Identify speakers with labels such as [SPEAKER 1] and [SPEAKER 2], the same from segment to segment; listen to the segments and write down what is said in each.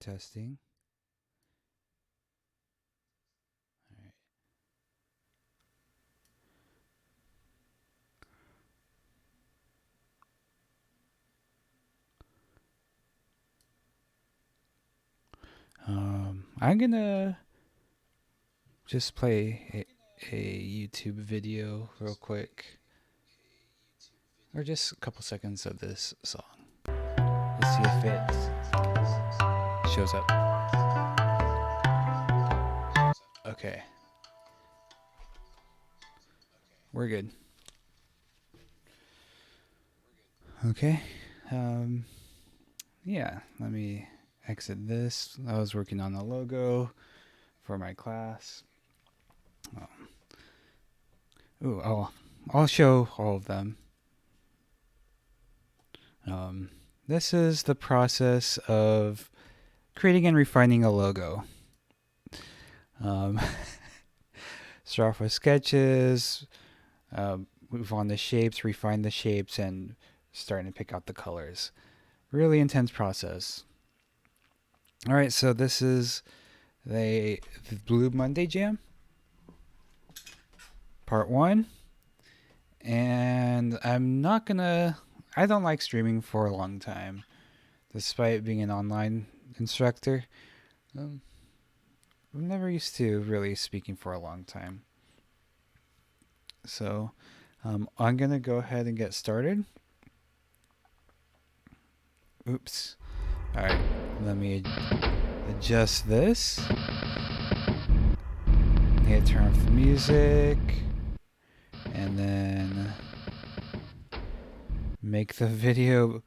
[SPEAKER 1] Testing. All right. I'm gonna just play a YouTube video real quick, or just a couple seconds of this song. Let's see if it shows up. Okay. We're good. Okay. Yeah, let me exit this. I was working on the logo for my class. I'll show all of them. This is the process of creating and refining a logo. Start off with sketches, move on to shapes, refine the shapes, and starting to pick out the colors. Really intense process. All right, so this is the Blue Monday Jam, part 1. And I don't like streaming for a long time, despite being an online instructor. I'm never used to really speaking for a long time. So I'm going to go ahead and get started. Oops. All right, let me adjust this. Need to turn off the music. And then make the video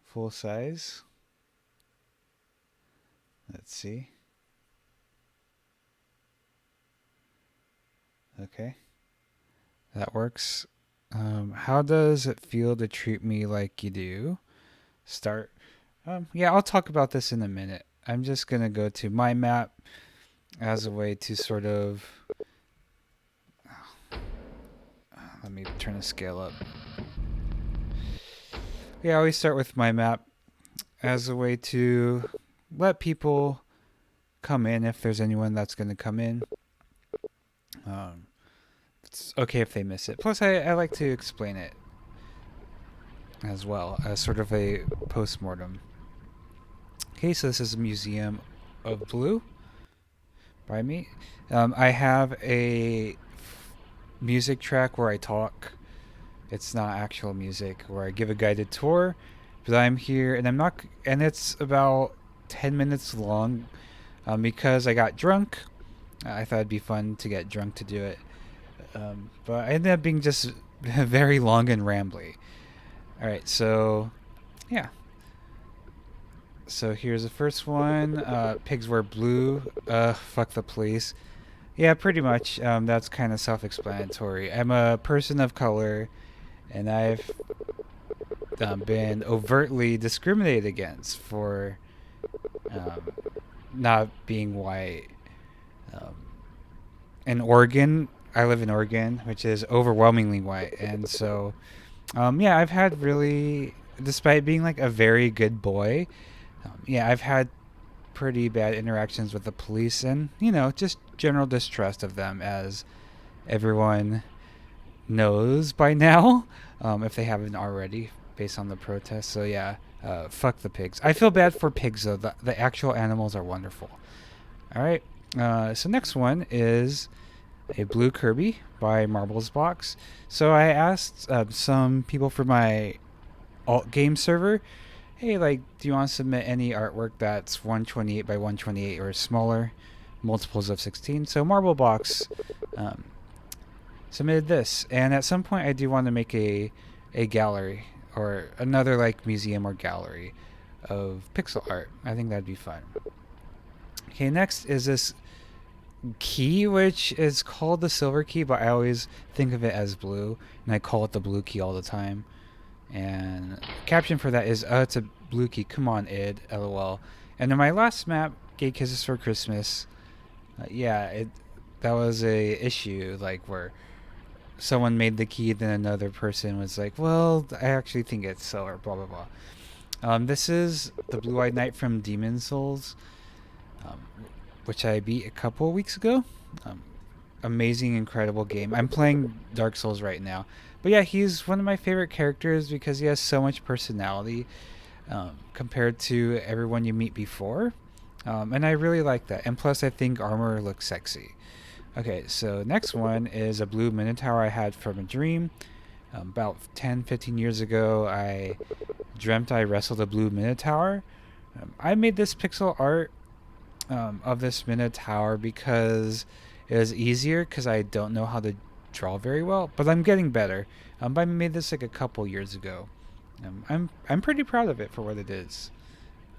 [SPEAKER 1] full size. Let's see. Okay. That works. How does it feel to treat me like you do? Start. Yeah, I'll talk about this in a minute. I'm just going to go to my map as a way to sort of... Let me turn the scale up. Yeah, I always start with my map as a way to let people come in if there's anyone that's going to come in. It's okay if they miss it. Plus, I like to explain it as well as sort of a post-mortem. Okay, so this is a Museum of Blue by me. I have a music track where I talk. It's not actual music, where I give a guided tour, but I'm here and it's about 10 minutes long because I got drunk. I thought it'd be fun to get drunk to do it. But I ended up being just very long and rambly. Alright, so yeah. So here's the first one. Pigs wear blue. Fuck the police. Yeah, pretty much. That's kind of self-explanatory. I'm a person of color, and I've been overtly discriminated against for not being white. In Oregon, I live in Oregon, which is overwhelmingly white, and so yeah, I've had really, despite being like a very good boy, yeah, I've had pretty bad interactions with the police, and just general distrust of them, as everyone knows by now, if they haven't already, based on the protests. So yeah, fuck the pigs. I feel bad for pigs though. The actual animals are wonderful. All right. So next one is a blue Kirby by Marbles Box. So I asked some people for my alt game server, hey, do you want to submit any artwork that's 128 by 128 or smaller, multiples of 16? So Marble Box submitted this, and at some point I do want to make a gallery or another museum or gallery of pixel art. I think that'd be fun. Okay, next is this key, which is called the silver key, but I always think of it as blue, and I call it the blue key all the time. And caption for that is, it's a blue key, come on id, lol. And in my last map, Gay Kisses for Christmas, that was a issue, where someone made the key, then another person was like, well, I actually think it's silver, blah blah blah. This is the Blue-Eyed Knight from Demon Souls, um, which I beat a couple of weeks ago. Um, Amazing, incredible game. I'm playing Dark Souls right now. But yeah, he's one of my favorite characters because he has so much personality compared to everyone you meet before. And I really like that. And plus, I think armor looks sexy. Okay, so next one is a blue minotaur I had from a dream. About 10, 15 years ago, I dreamt I wrestled a blue minotaur. I made this pixel art of this minotaur because it was easier because I don't know how to draw very well, but I'm getting better. But I made this like a couple years ago. I'm pretty proud of it for what it is.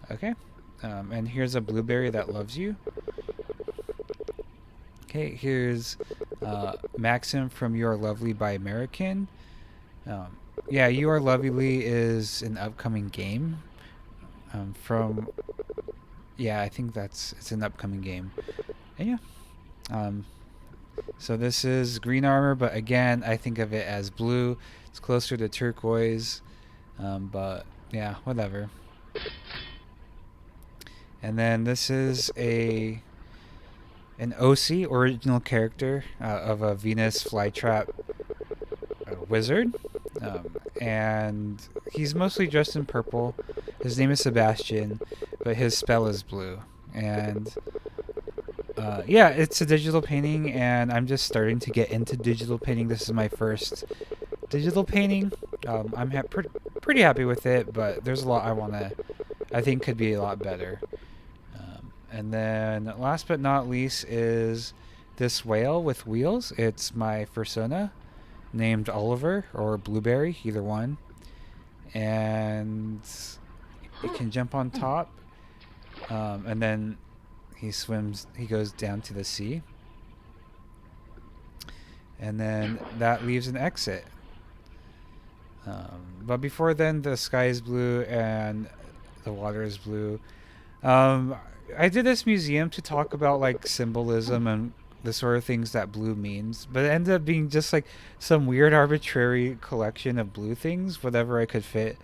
[SPEAKER 1] Okay, and here's a blueberry that loves you. Okay, here's Maxim from You Are Lovely by American. Yeah, You Are Lovely is an upcoming game from. Yeah, I think it's an upcoming game. And yeah, so this is green armor, but again, I think of it as blue. It's closer to turquoise, but yeah, whatever. And then this is an OC original character of a Venus flytrap wizard, and he's mostly dressed in purple. His name is Sebastian, but his spell is blue. And yeah, it's a digital painting, and I'm just starting to get into digital painting. This is my first digital painting. I'm pretty happy with it, but there's a lot I think could be a lot better. And then last but not least is this whale with wheels. It's my persona named Oliver or Blueberry, either one. And it can jump on top, and then he goes down to the sea. And then that leaves an exit. But before then, the sky is blue and the water is blue. I did this museum to talk about like symbolism and the sort of things that blue means, but it ended up being just like some weird arbitrary collection of blue things, whatever I could fit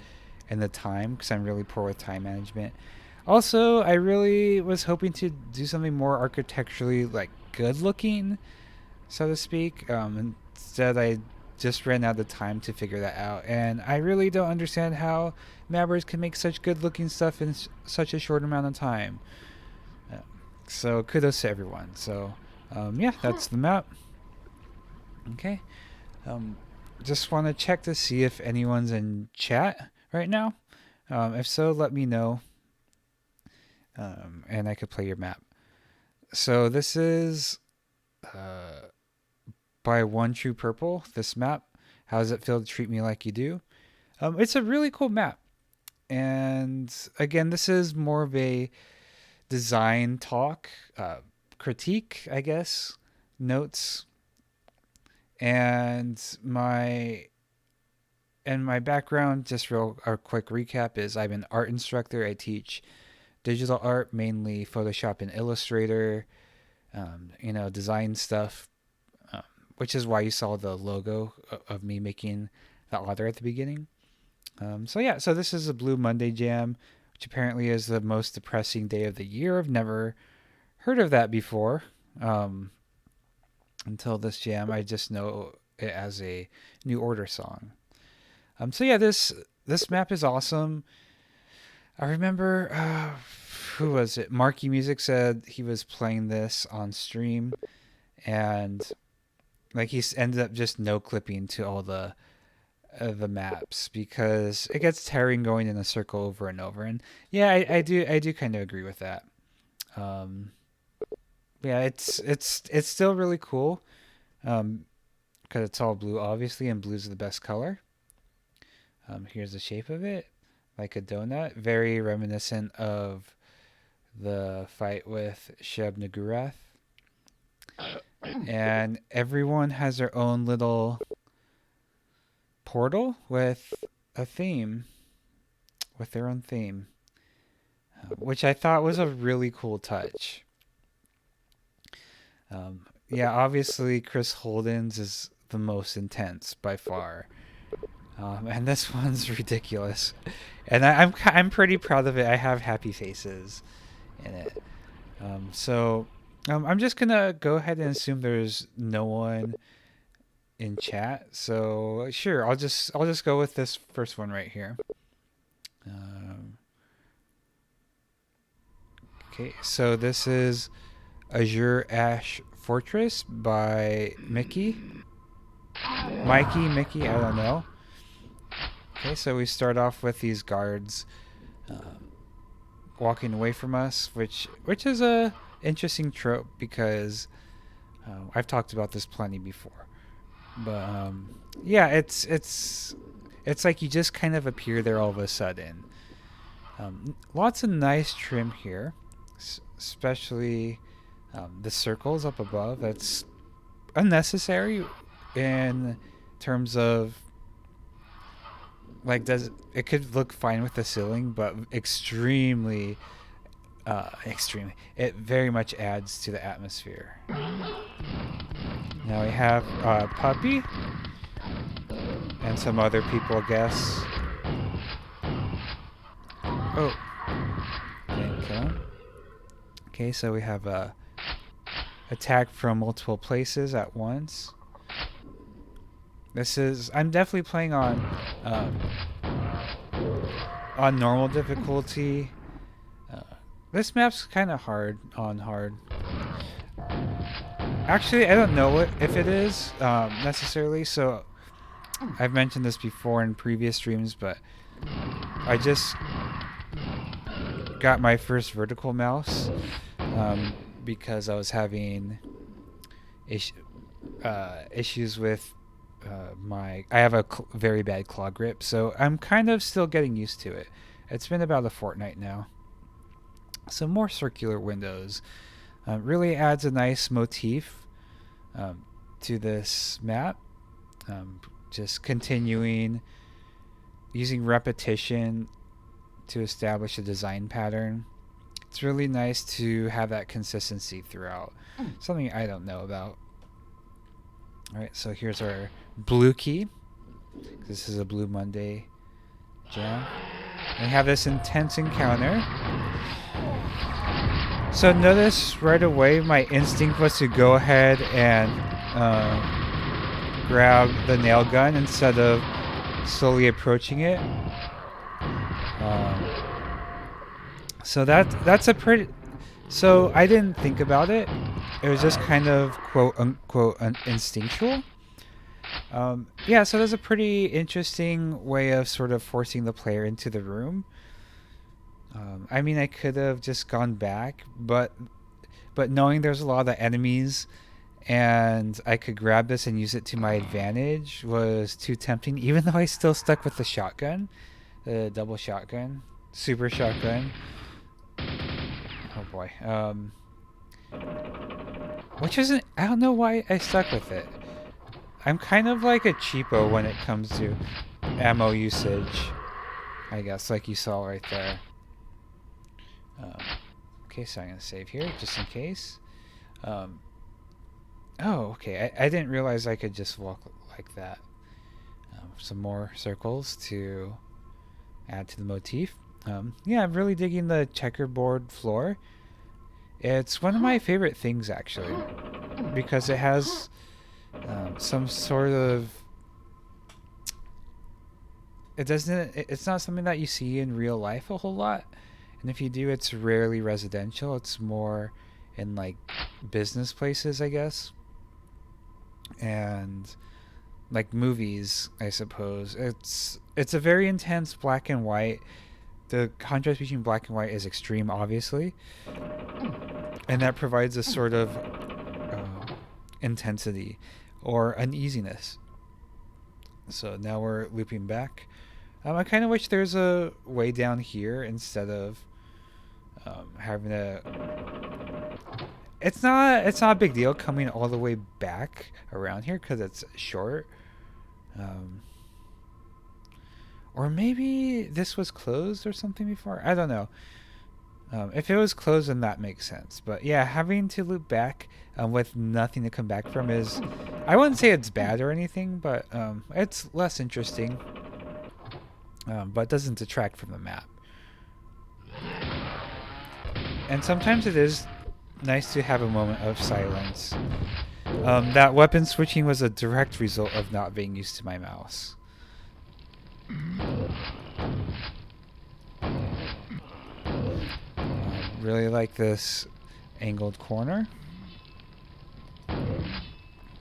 [SPEAKER 1] in the time, because I'm really poor with time management. Also, I really was hoping to do something more architecturally like good looking, so to speak. Instead, I just ran out of time to figure that out, and I really don't understand how mappers can make such good looking stuff in such a short amount of time. So kudos to everyone. So yeah, that's the map. Okay. Just want to check to see if anyone's in chat right now. If so, let me know, and I could play your map. So this is by onetruepurple. This map. How does it feel to treat me like you do? It's a really cool map. And again, this is more of a design talk, critique, I guess, notes, and my background. Just a quick recap is I'm an art instructor. I teach digital art, mainly Photoshop and Illustrator. Design stuff, which is why you saw the logo of me making the author at the beginning. So this is a Blue Monday jam, which apparently is the most depressing day of the year. I've never heard of that before until this jam. I just know it as a New Order song. This map is awesome. I remember who was it? Marky Music said he was playing this on stream, and like he ended up just no clipping to all the maps because it gets tiring going in a circle over and over. And yeah, I do kind of agree with that. Yeah, it's still really cool because it's all blue, obviously, and blue's the best color. Here's the shape of it, like a donut, very reminiscent of the fight with Sheb Nagurath. And everyone has their own little portal with a theme, with their own theme, which I thought was a really cool touch. Yeah, obviously Chris Holden's is the most intense by far. And this one's ridiculous. And I'm pretty proud of it. I have happy faces in it. I'm just gonna go ahead and assume there's no one in chat. So sure, I'll just go with this first one right here. Okay, so this is Azure Ash Fortress by myki. Mickey, I don't know. Okay, so we start off with these guards walking away from us, which is a interesting trope because I've talked about this plenty before. But yeah, it's like you just kind of appear there all of a sudden. Lots of nice trim here, especially the circles up above. That's unnecessary in terms of like it could look fine with the ceiling, but extremely it very much adds to the atmosphere. Now we have Puppy and some other people, I guess. Oh, didn't kill him. Okay, so we have a attack from multiple places at once. I'm definitely playing on normal difficulty. This map's kind of hard on hard. Actually, I don't know if it is necessarily. So I've mentioned this before in previous streams, but I just got my first vertical mouse because I was having issues with I have a very bad claw grip, so I'm kind of still getting used to it. It's been about a fortnight now. Some more circular windows really adds a nice motif to this map. Just continuing using repetition to establish a design pattern. It's really nice to have that consistency throughout. Something I don't know about. Alright, so here's our blue key. This is a Blue Monday jam. And we have this intense encounter. So notice right away my instinct was to go ahead and grab the nail gun instead of slowly approaching it. So that's a pretty... So I didn't think about it. It was just kind of quote unquote instinctual. Yeah, so there's a pretty interesting way of sort of forcing the player into the room. I mean, I could have just gone back, but knowing there's a lot of enemies and I could grab this and use it to my advantage was too tempting, even though I still stuck with the shotgun, the double shotgun, super shotgun. Oh boy. Which isn't... I don't know why I stuck with it. I'm kind of like a cheapo when it comes to ammo usage, I guess, like you saw right there. Okay, so I'm going to save here, just in case. Oh, okay. I didn't realize I could just walk like that. Some more circles to add to the motif. Yeah, I'm really digging the checkerboard floor. It's one of my favorite things, actually, because it has some sort of... It's not something that you see in real life a whole lot. And if you do, it's rarely residential. It's more in, like, business places, I guess. And, like, movies, I suppose. It's a very intense black and white. The contrast between black and white is extreme, obviously. And that provides a sort of intensity or uneasiness. So now we're looping back. I kind of wish there's a way down here instead of having to... It's not a big deal coming all the way back around here because it's short. Or maybe this was closed or something before. I don't know. If it was closed, then that makes sense. But yeah, having to loop back with nothing to come back from is... I wouldn't say it's bad or anything, but it's less interesting. but it doesn't detract from the map. And sometimes it is nice to have a moment of silence. That weapon switching was a direct result of not being used to my mouse. Really like this angled corner.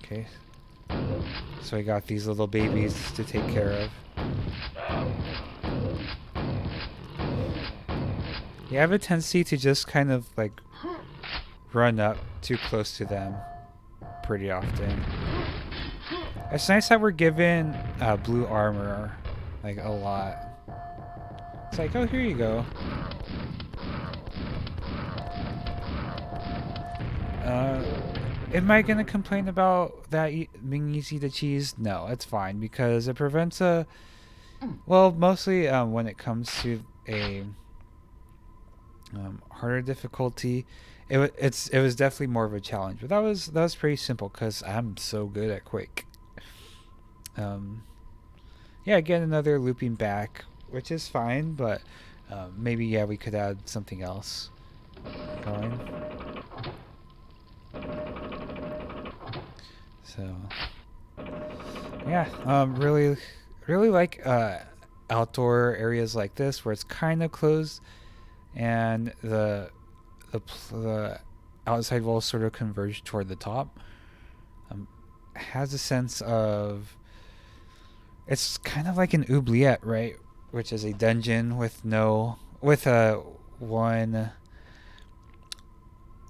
[SPEAKER 1] Okay. So I got these little babies to take care of. Yeah, I have a tendency to just kind of like run up too close to them pretty often. It's nice that we're given blue armor, like a lot. It's like, oh, here you go. Am I gonna complain about that being easy to cheese? No, it's fine because it prevents a. Well, mostly when it comes to a harder difficulty, it was definitely more of a challenge. But that was pretty simple because I'm so good at Quake. Yeah, again, another looping back, which is fine, but maybe we could add something else going. So yeah, really like outdoor areas like this where it's kind of closed and the outside walls sort of converge toward the top. Has a sense of, it's kind of like an oubliette, right? Which is a dungeon with one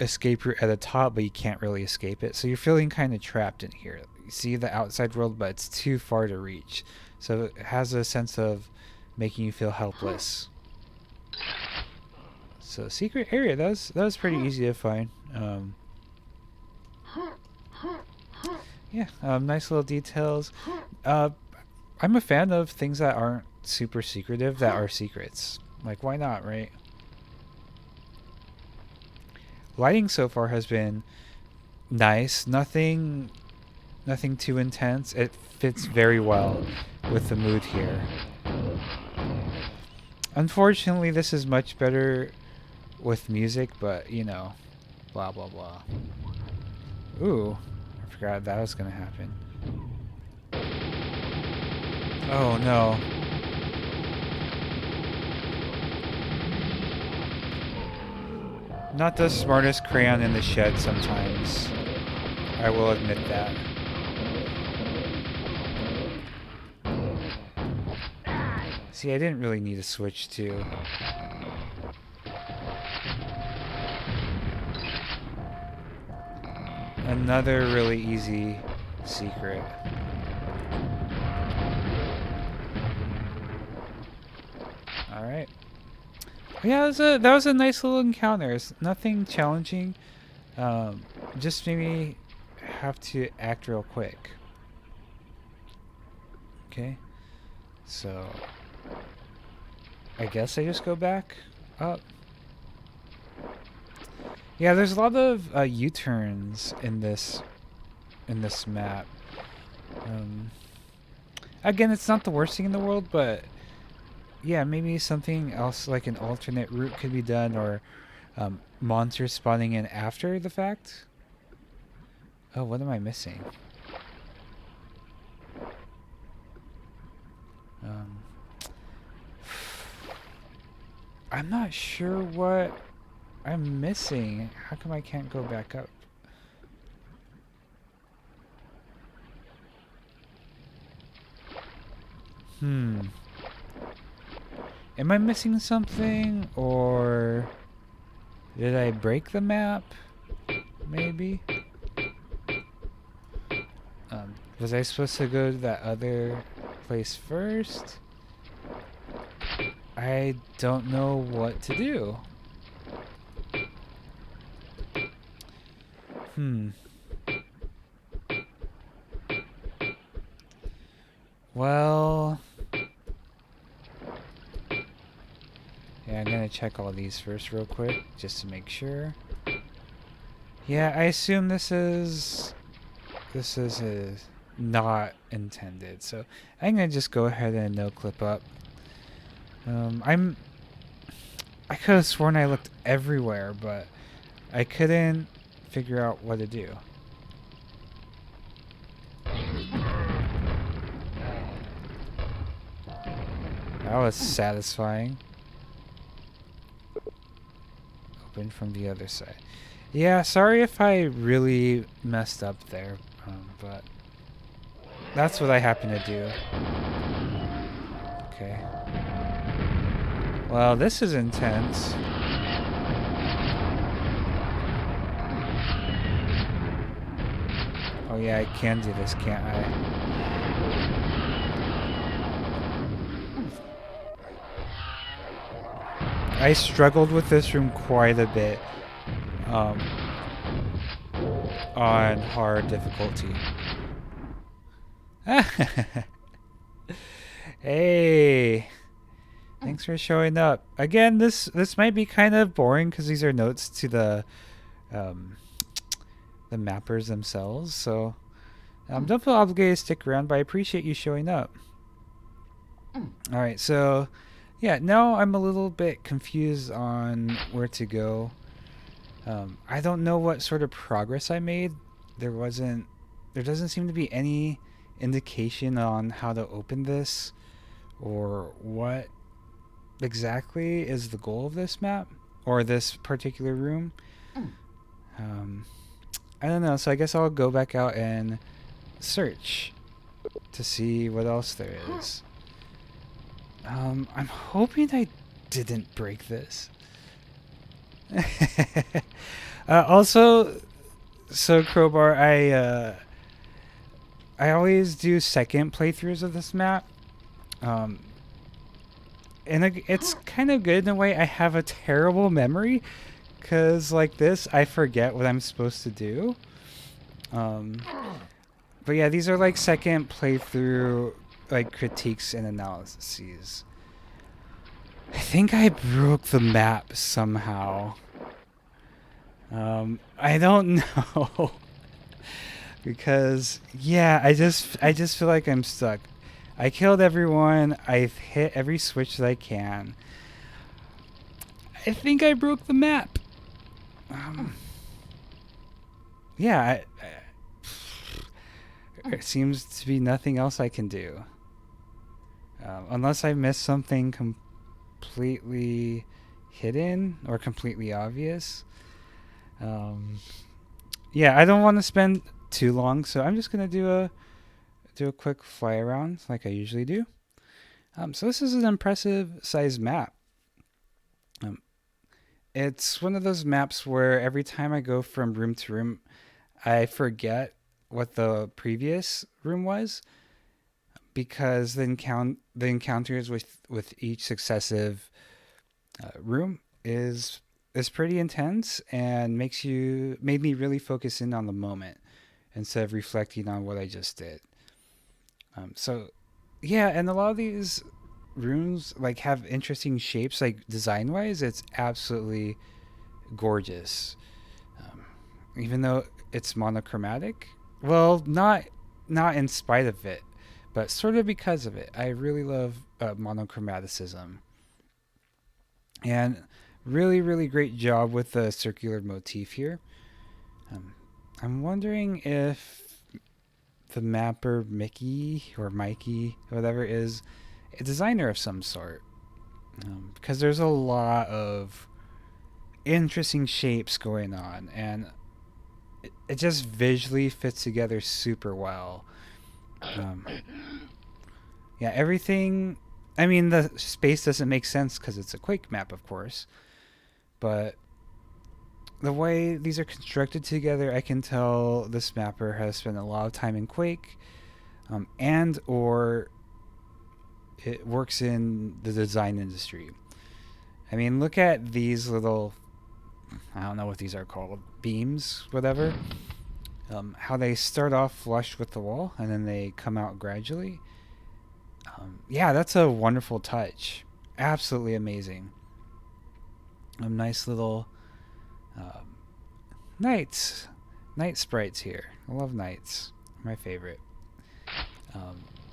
[SPEAKER 1] escape route at the top, but you can't really escape it. So you're feeling kind of trapped in here. You see the outside world, but it's too far to reach. So it has a sense of making you feel helpless. So secret area, that was pretty easy to find. Yeah, nice little details. I'm a fan of things that aren't super secretive that are secrets. Like, why not, right? Lighting so far has been nice. Nothing too intense. It fits very well with the mood here. Unfortunately, this is much better with music, but you know, blah blah blah. Ooh, I forgot that was gonna happen. Oh no. Not the smartest crayon in the shed sometimes. I will admit that. See, I didn't really need to switch to. Another really easy secret. Alright. Yeah, that was a nice little encounter. It's nothing challenging. Just maybe have to act real quick. Okay. So I guess I just go back up. Yeah, there's a lot of U-turns in this map. Again, it's not the worst thing in the world, but yeah, maybe something else like an alternate route could be done, or monsters spawning in after the fact. Oh, what am I missing? I'm not sure what I'm missing. How come I can't go back up? Am I missing something, or did I break the map? Maybe? Was I supposed to go to that other place first? I don't know what to do. Well, yeah, I'm gonna check all these first real quick, just to make sure. Yeah, I assume this is not intended, so I'm gonna just go ahead and no clip up. I could have sworn I looked everywhere, but I couldn't figure out what to do. That was satisfying. Open from the other side. Yeah, sorry if I really messed up there, but that's what I happen to do. Okay. Well, this is intense. Oh yeah, I can do this, can't I? I struggled with this room quite a bit on hard difficulty. Hey, thanks for showing up. Again, this might be kind of boring because these are notes to the mappers themselves. So don't feel obligated to stick around, but I appreciate you showing up. All right, so yeah, now I'm a little bit confused on where to go. I don't know what sort of progress I made. There doesn't seem to be any indication on how to open this or what exactly is the goal of this map or this particular room. I don't know, so I guess I'll go back out and search to see what else there is. I'm hoping I didn't break this. Also, so Crowbar, I always do second playthroughs of this map. And it's kind of good in a way. I have a terrible memory because like this, I forget what I'm supposed to do. But yeah, these are like second playthrough like critiques and analyses. I think I broke the map somehow. I don't know. Because yeah, I just feel like I'm stuck. I killed everyone. I've hit every switch that I can. I think I broke the map. Yeah, there seems to be nothing else I can do. Unless I missed something completely hidden or completely obvious. Yeah, I don't want to spend too long, so I'm just gonna do a quick fly around like I usually do. So this is an impressive size map. It's one of those maps where every time I go from room to room, I forget what the previous room was because the encounters with each successive room is pretty intense and made me really focus in on the moment instead of reflecting on what I just did. So yeah, and a lot of these rooms like have interesting shapes, like design wise it's absolutely gorgeous. Even though it's monochromatic, well, not in spite of it, but sort of because of it. I really love monochromaticism, and really great job with the circular motif here. I'm wondering if the mapper Mickey or Mikey, whatever, is a designer of some sort, because there's a lot of interesting shapes going on, and it just visually fits together super well. Yeah, everything. I mean, the space doesn't make sense because it's a Quake map, of course, but the way these are constructed together, I can tell this mapper has spent a lot of time in Quake, and or it works in the design industry. I mean, look at these little, I don't know what these are called, beams, whatever. How they start off flush with the wall and then they come out gradually. Yeah, that's a wonderful touch. Absolutely amazing. Nice little night sprites here. I love knights. My favorite.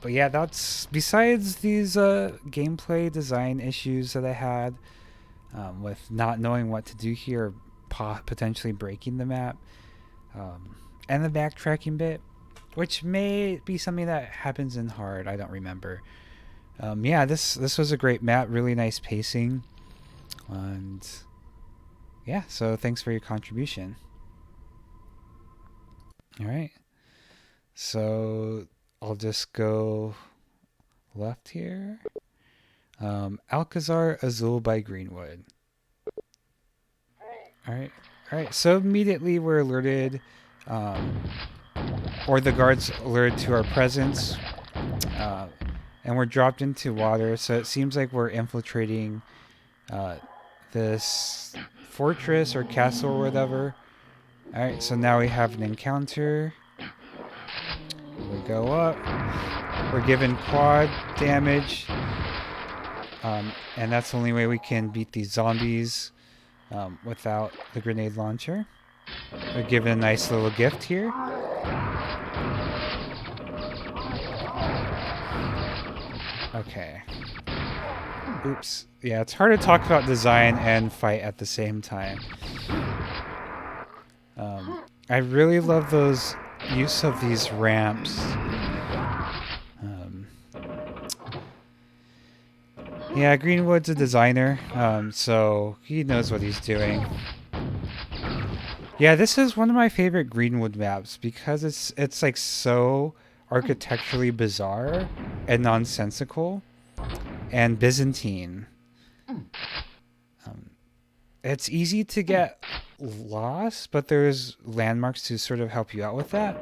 [SPEAKER 1] But yeah, that's besides these gameplay design issues that I had with not knowing what to do here, potentially breaking the map, and the backtracking bit, which may be something that happens in hard. I don't remember. Yeah, this was a great map, really nice pacing, and yeah. So thanks for your contribution. All right. So I'll just go left here. Alcazar Azul by Greenwood. All right. All right. So immediately we're alerted, um, or the guards alerted to our presence, uh, and we're dropped into water. So it seems like we're infiltrating uh, this fortress or castle or whatever. All right. So now we have an encounter. We go up. We're given quad damage. And that's the only way we can beat these zombies without the grenade launcher. We're given a nice little gift here. Okay. Oops. Yeah, it's hard to talk about design and fight at the same time. I really love those use of these ramps. Yeah, Greenwood's a designer, so he knows what he's doing. Yeah, this is one of my favorite Greenwood maps because it's like so architecturally bizarre and nonsensical and Byzantine. It's easy to get lost, but there's landmarks to sort of help you out with that.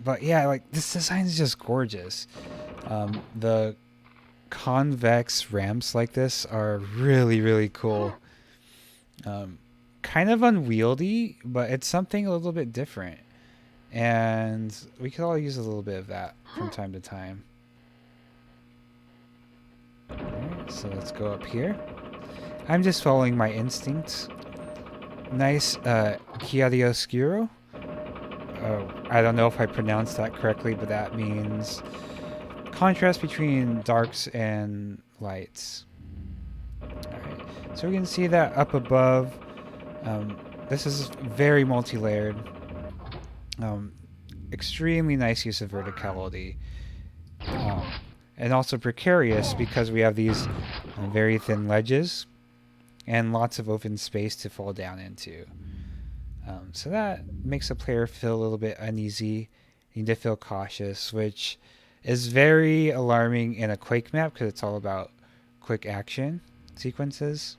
[SPEAKER 1] But yeah, like this design is just gorgeous. The convex ramps like this are really, really cool. Kind of unwieldy, but it's something a little bit different. And we could all use a little bit of that from time to time. Alright, so let's go up here. I'm just following my instincts. Nice chiaroscuro. I don't know if I pronounced that correctly, but that means contrast between darks and lights. Alright, so we can see that up above. This is very multi-layered. Extremely nice use of verticality. And also precarious because we have these very thin ledges and lots of open space to fall down into. So that makes the player feel a little bit uneasy. You need to feel cautious, which is very alarming in a Quake map because it's all about quick action sequences.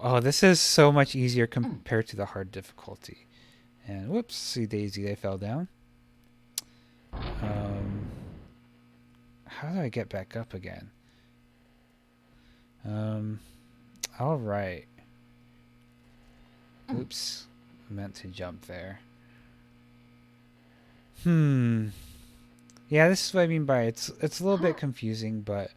[SPEAKER 1] Oh, this is so much easier compared to the hard difficulty. And whoops, see daisy, they fell down. How do I get back up again? All right. Oops, meant to jump there. Yeah, this is what I mean by it's a little bit confusing, but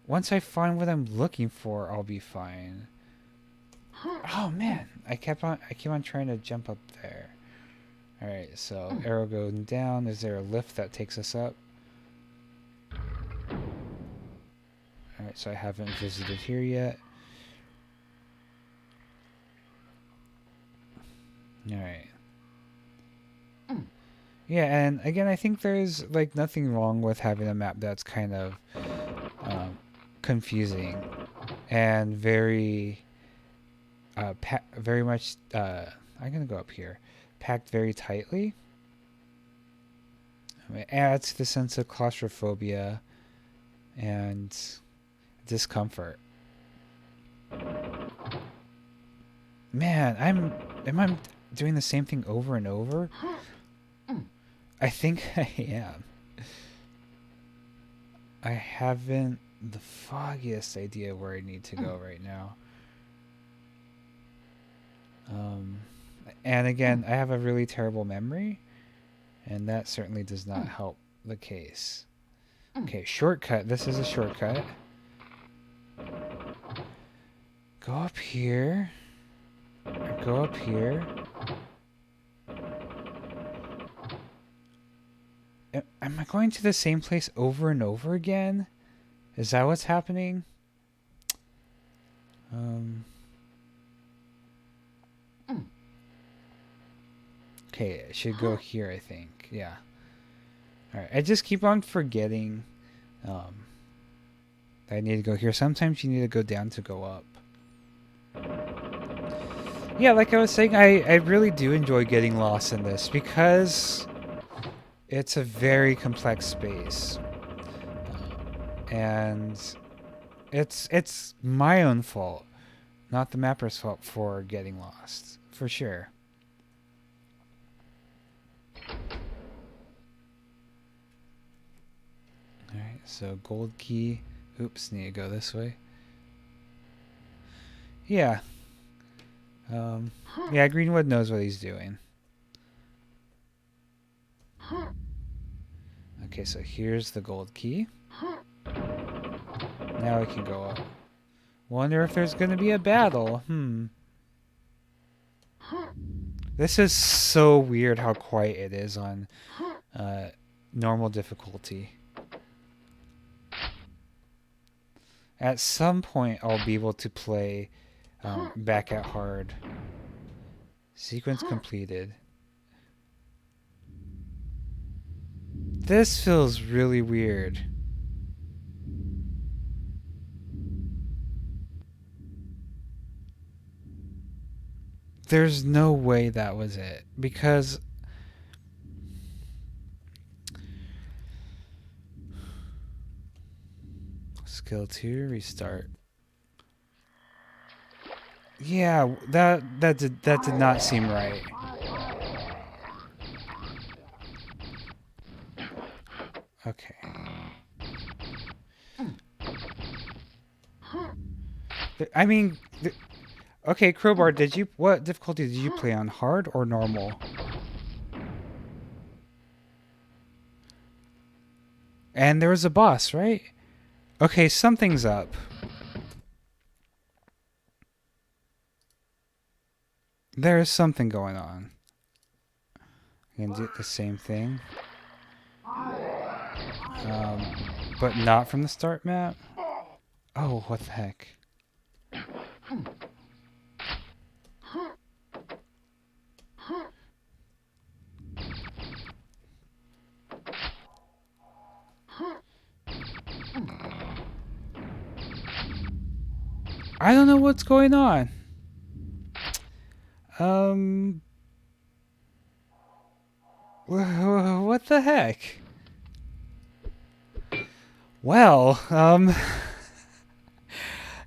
[SPEAKER 1] once I find what I'm looking for, I'll be fine. Oh man, I keep on trying to jump up there. All right, so arrow going down. Is there a lift that takes us up? All right, so I haven't visited here yet. All right. Yeah, and again, I think there's like nothing wrong with having a map that's kind of confusing and very much. I'm gonna go up here. Packed very tightly. It adds to the sense of claustrophobia and discomfort. Man, am I doing the same thing over and over? I think I am. I haven't the foggiest idea where I need to go right now. And again, I have a really terrible memory, and that certainly does not help the case. Okay, shortcut. This is a shortcut. Go up here. Go up here. Am I going to the same place over and over again? Is that what's happening? Okay, I should go here, I think. Yeah. Alright, I just keep on forgetting I need to go here. Sometimes you need to go down to go up. Yeah, like I was saying, I really do enjoy getting lost in this because it's a very complex space. And it's my own fault, not the mapper's fault for getting lost, for sure. Alright, so gold key. Oops, need to go this way. Yeah. Yeah, Greenwood knows what he's doing. Okay, so here's the gold key. Now we can go up. Wonder if there's gonna be a battle. This is so weird how quiet it is on normal difficulty. At some point, I'll be able to play back at hard. Sequence completed. This feels really weird. There's no way that was it, because skill 2, restart. Yeah, that did not seem right. Okay. I mean, okay, Crowbar, what difficulty did you play on? Hard or normal? And there was a boss, right? Okay, something's up. There's something going on. I'm gonna do the same thing. But not from the start map? Oh, what the heck. I don't know what's going on. What the heck? Well,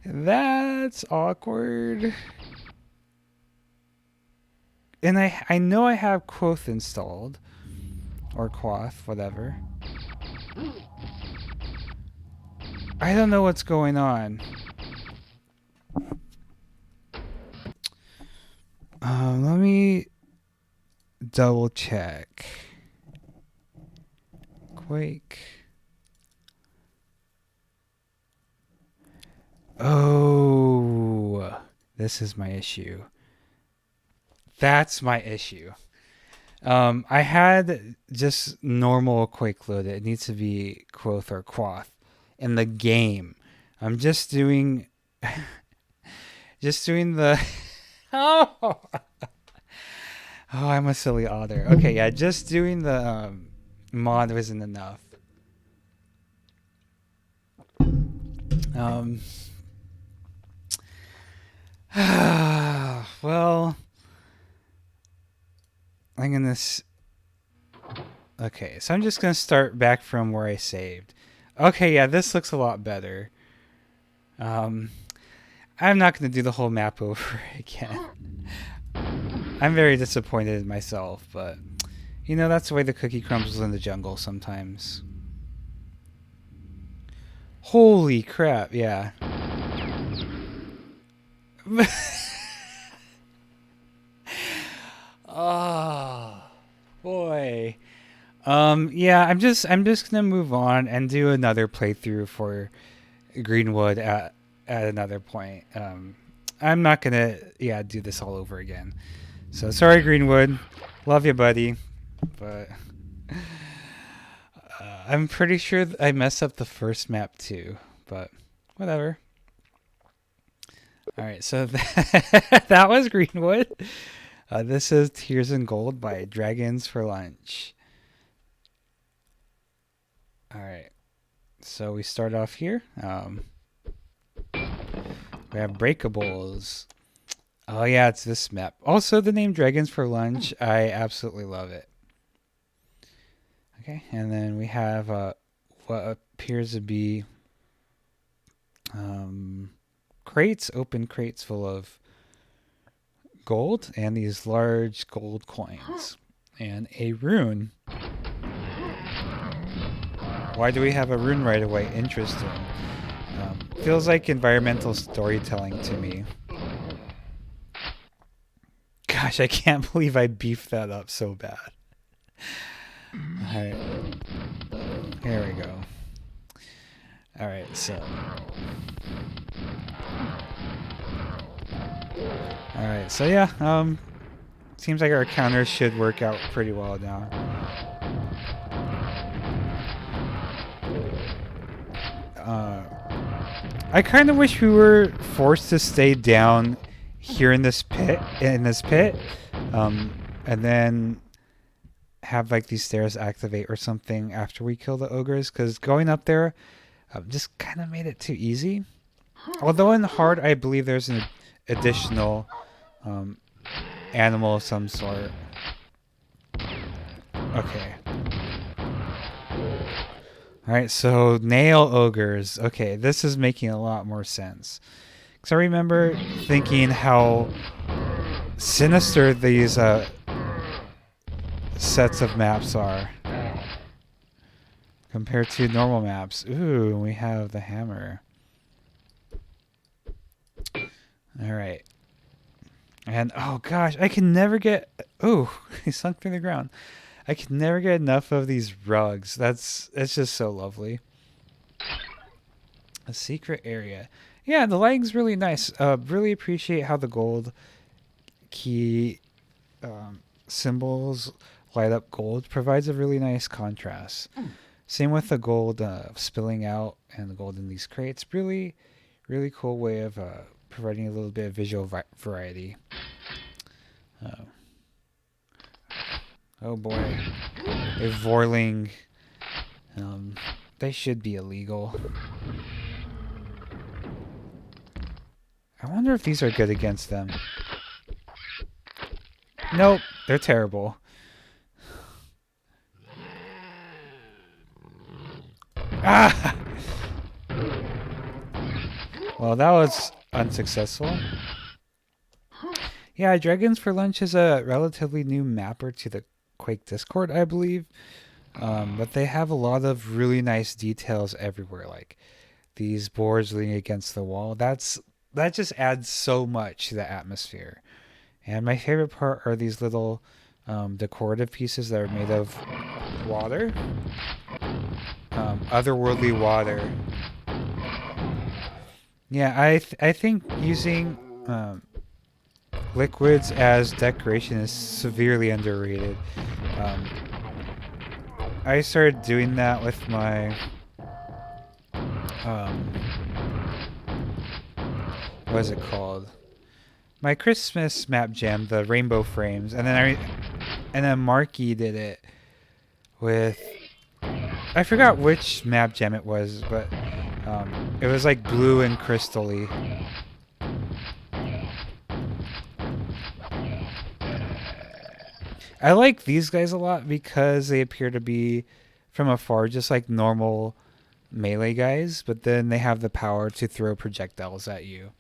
[SPEAKER 1] that's awkward. And I know I have Quoth installed. Or Quoth, whatever. I don't know what's going on. Let me double check. Quake. Oh, this is my issue. That's my issue. I had just normal Quake loaded. It needs to be Quoth or Quoth in the game. I'm just doing the oh, I'm a silly otter. Okay, yeah, just doing the mod wasn't enough. Well, I'm gonna. Okay, so I'm just gonna start back from where I saved. Okay, yeah, this looks a lot better. I'm not gonna do the whole map over again. I'm very disappointed in myself, but you know, that's the way the cookie crumbles in the jungle sometimes. Holy crap, yeah. Oh boy. Yeah, I'm just gonna move on and do another playthrough for Greenwood at another point. I'm not gonna do this all over again. So sorry, Greenwood. Love you, buddy. But I'm pretty sure I messed up the first map too, but whatever. All right, so that was Greenwood. This is Tears in Gold by Dragons for Lunch. All right, so we start off here. We have breakables. Oh yeah, it's this map. Also, the name Dragons for Lunch, I absolutely love it. Okay, and then we have what appears to be crates, open crates full of gold, and these large gold coins, and a rune. Why do we have a rune right away? Interesting. Feels like environmental storytelling to me. Gosh, I can't believe I beefed that up so bad. Alright. Here we go. Alright, so. Alright, so yeah, seems like our counters should work out pretty well now. I kind of wish we were forced to stay down here in this pit, and then have like these stairs activate or something after we kill the ogres, because going up there just kind of made it too easy. Although in hard, I believe there's an additional animal of some sort. Okay. Alright, so nail ogres. Okay, this is making a lot more sense. Because I remember thinking how sinister these sets of maps are compared to normal maps. Ooh, we have the hammer. Alright. And, oh gosh, I can never get... Ooh, he sunk through the ground. I can never get enough of these rugs. It's just so lovely. A secret area. Yeah, the lighting's really nice. Really appreciate how the gold key symbols light up gold. Provides a really nice contrast. Same with the gold spilling out and the gold in these crates. Really, really cool way of providing a little bit of visual variety. Oh boy. A Vorling. They should be illegal. I wonder if these are good against them. Nope, they're terrible. Ah! Well, that was unsuccessful. Yeah, Dragons for Lunch is a relatively new mapper to the Quake Discord, I believe. But they have a lot of really nice details everywhere, like these boards leaning against the wall. That just adds so much to the atmosphere. And my favorite part are these little decorative pieces that are made of water. Otherworldly water. Yeah, I think using liquids as decoration is severely underrated. I started doing that with my what is it called? My Christmas map jam, the rainbow frames, and then myki did it with, I forgot which map jam it was, but it was like blue and crystal-y. I like these guys a lot because they appear to be from afar just like normal melee guys, but then they have the power to throw projectiles at you.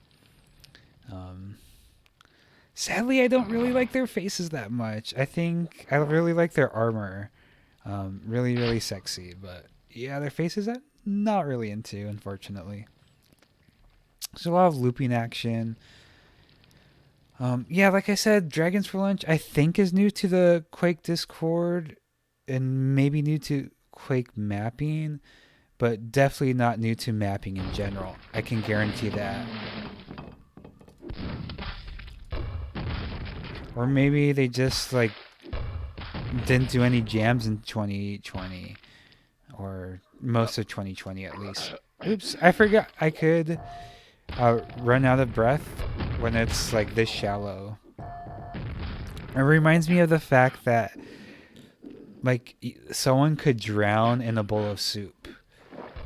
[SPEAKER 1] Sadly, I don't really like their faces that much. I think I really like their armor. Really, really sexy, but yeah, their faces I'm not really into, unfortunately. There's a lot of looping action. Yeah, like I said, Dragons for Lunch I think is new to the Quake Discord and maybe new to Quake mapping, but definitely not new to mapping in general. I can guarantee that. Or maybe they just like didn't do any jams in 2020. or most of 2020 at least. Oops, I forgot I could run out of breath when it's like this shallow. It reminds me of the fact that like someone could drown in a bowl of soup,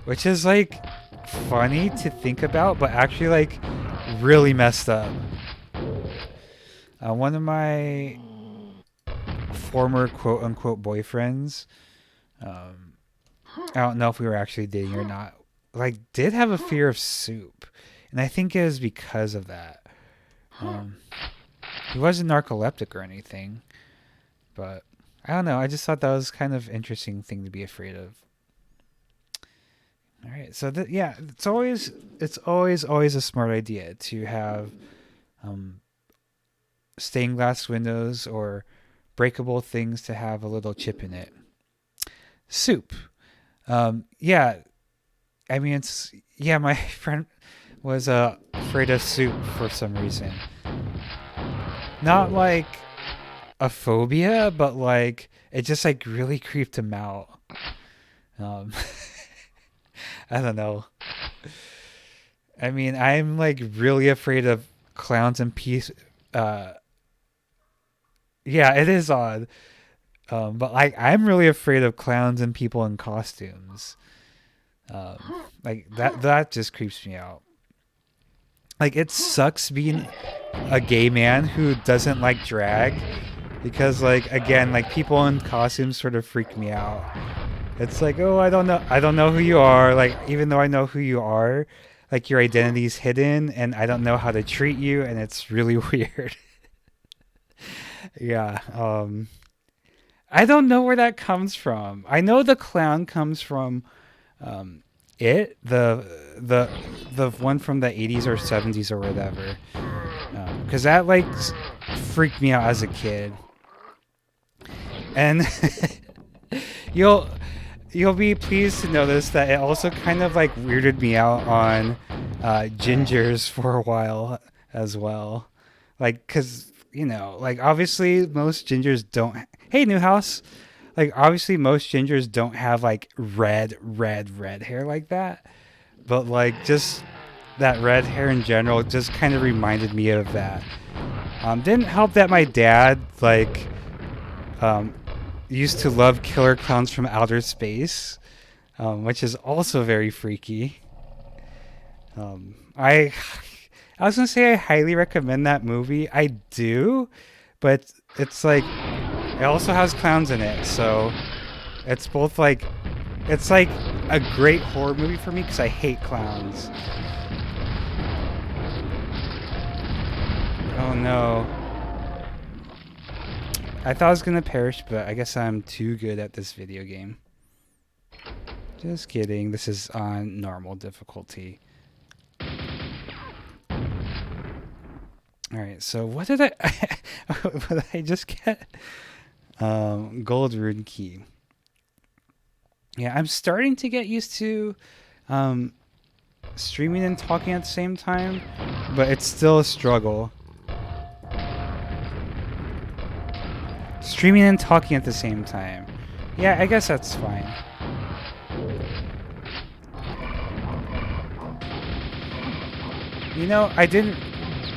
[SPEAKER 1] which is like funny to think about, but actually like really messed up. One of my former quote unquote boyfriends, I don't know if we were actually dating or not, like did have a fear of soup, and I think it was because of that. He wasn't narcoleptic or anything, but I don't know. I just thought that was kind of interesting thing to be afraid of. All right, so yeah, it's always a smart idea to have stained glass windows or breakable things to have a little chip in it. Soup. Yeah, I mean my friend was afraid of soup for some reason. Not like a phobia, but like it just like really creeped him out. I don't know. I mean, I'm like really afraid of clowns and yeah, it is odd. But like I'm really afraid of clowns and people in costumes. Like that just creeps me out. Like it sucks being a gay man who doesn't like drag, because like again, like people in costumes sort of freak me out. It's like, oh, I don't know who you are. Like, even though I know who you are, like your identity's hidden and I don't know how to treat you, and it's really weird. Yeah. I don't know where that comes from. I know the clown comes from the one from the 80s or 70s or whatever. Cuz that like freaked me out as a kid. And you'll be pleased to notice that it also kind of like weirded me out on gingers for a while as well. Like, cause like obviously most gingers don't. Hey, new house. Like obviously most gingers don't have like red hair like that. But like just that red hair in general just kind of reminded me of that. Didn't help that my dad like used to love killer clowns from outer space, which is also very freaky. I was gonna say I highly recommend that movie. I do, but it's like it also has clowns in it, so it's both like it's like a great horror movie for me because I hate clowns. Oh no. I thought I was gonna perish, but I guess I'm too good at this video game. Just kidding. This is on normal difficulty. Alright, so what did what did I just get? Gold rune key. Yeah, I'm starting to get used to streaming and talking at the same time, but it's still a struggle. Streaming and talking at the same time. Yeah, I guess that's fine.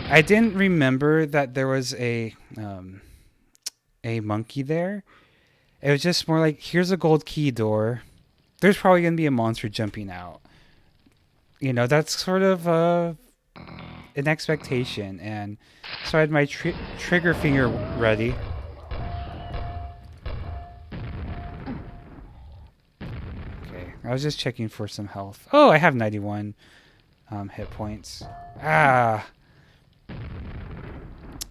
[SPEAKER 1] I didn't remember that there was a monkey there. It was just more like, here's a gold key door. There's probably going to be a monster jumping out. That's sort of an expectation. And so I had my trigger finger ready. Okay, I was just checking for some health. Oh, I have 91 hit points. Ah.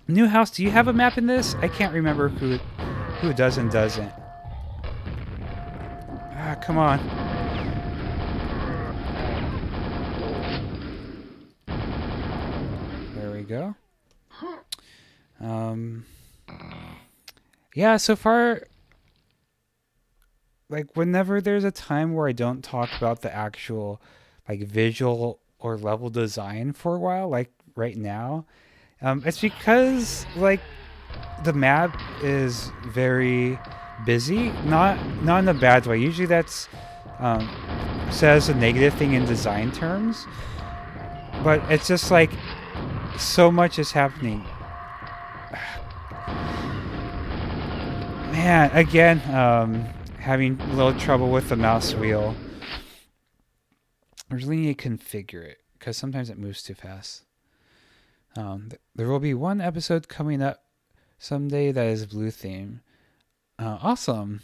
[SPEAKER 1] New house, do you have a map in this? I can't remember who does and doesn't. Ah, come on. There we go. Yeah, so far, like, whenever there's a time where I don't talk about the actual, like, visual or level design for a while, like right now, it's because, like, the map is very busy. Not in a bad way. Usually that's um, says a negative thing in design terms, but it's just like so much is happening. Man, again, having a little trouble with the mouse wheel. I really need to configure it because sometimes it moves too fast. There will be one episode coming up someday that is blue theme. Awesome!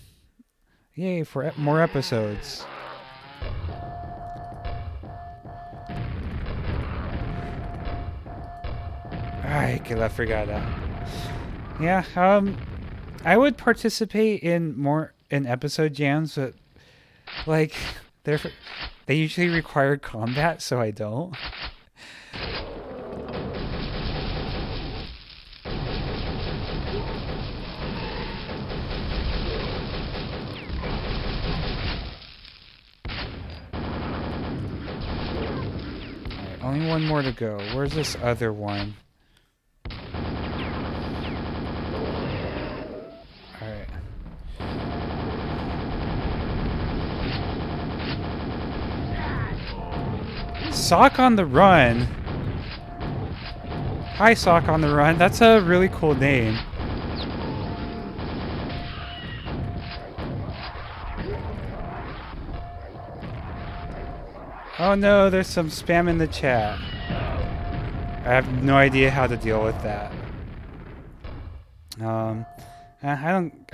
[SPEAKER 1] Yay for more episodes. Ay, que la fregada. Yeah, I would participate in more in episode jams, but like they usually require combat, so I don't. Alright, only one more to go. Where's this other one? Alright. Sock on the Run. Hi, Sock on the Run. That's a really cool name. Oh no, there's some spam in the chat. I have no idea how to deal with that. I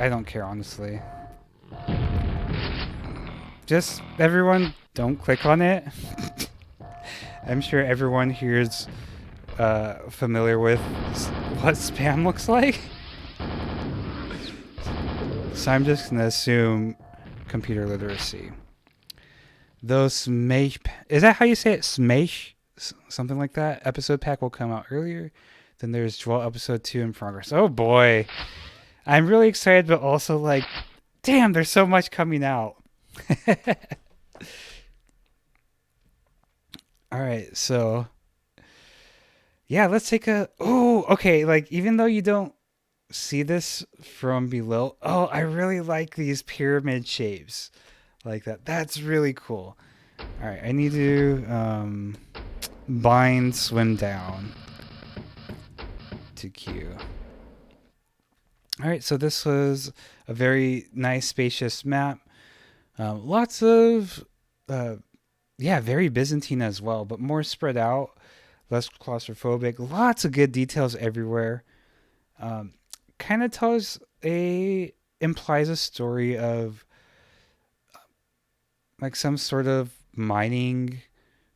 [SPEAKER 1] don't care, honestly. Just everyone don't click on it. I'm sure everyone here is familiar with what spam looks like. So I'm just gonna assume computer literacy. Those smash, is that how you say it? Smash? Something like that. Episode pack will come out earlier. Then there's Dwell episode 2 in progress. Oh boy. I'm really excited, but also like, damn, there's so much coming out. All right, so yeah, let's take a. Oh, okay. Like, even though you don't see this from below, oh, I really like these pyramid shapes like that. That's really cool. All right, I need to bind swim down to Q. All right, so this was a very nice, spacious map. Lots of, very Byzantine as well, but more spread out, less claustrophobic. Lots of good details everywhere. Kind of implies a story of like some sort of mining,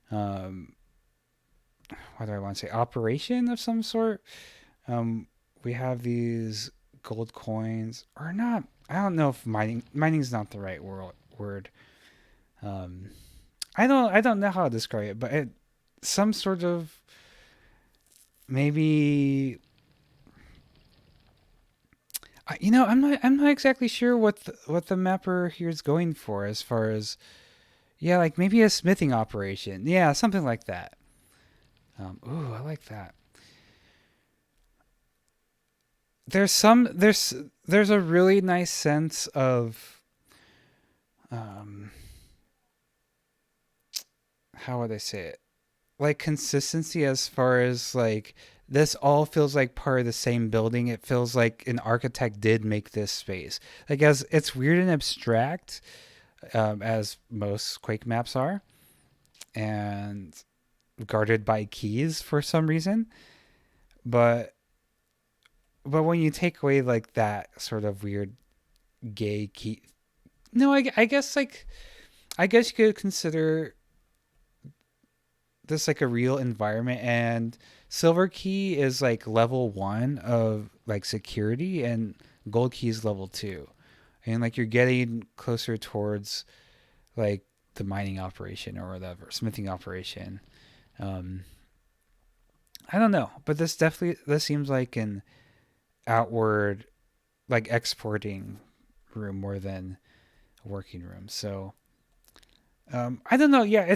[SPEAKER 1] what do I want to say, operation of some sort. We have these gold coins, or not. I don't know if mining's not the right word. I don't know how to describe it, but some sort of maybe. I'm not exactly sure what the mapper here is going for as far as, yeah, like maybe a smithing operation, yeah, something like that. Ooh, I like that. There's a really nice sense of, how would I say it? Like consistency as far as like this all feels like part of the same building. It feels like an architect did make this space. Like, as it's weird and abstract, as most Quake maps are, and guarded by keys for some reason. But when you take away like that sort of weird gay key, no, I guess like I guess you could consider this like a real environment, and silver key is like level 1 of like security, and gold key is level 2, and like you're getting closer towards like the mining operation or whatever, smithing operation. um I don't know, but this seems like an outward, like exporting room more than a working room. So I don't know. Yeah,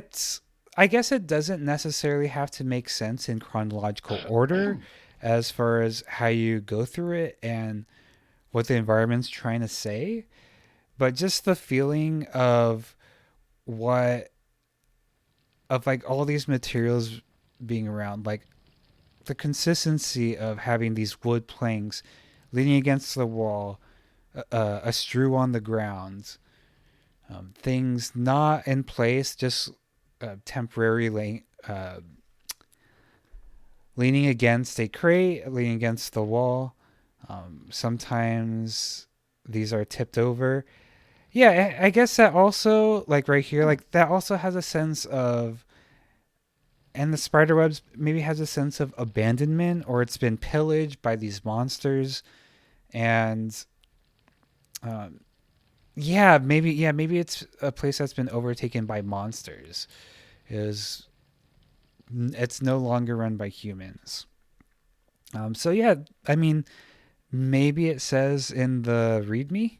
[SPEAKER 1] I guess it doesn't necessarily have to make sense in chronological order as far as how you go through it and what the environment's trying to say, but just the feeling of what of like all these materials being around, like the consistency of having these wood planks leaning against the wall, a strew on the ground, things not in place, just temporary leaning against a crate, leaning against the wall. Sometimes these are tipped over. Yeah, I guess that also, like right here, like that also has a sense of, and the spider webs maybe has a sense of abandonment, or it's been pillaged by these monsters. And maybe it's a place that's been overtaken by monsters. It's no longer run by humans. So yeah, I mean, maybe it says in the README.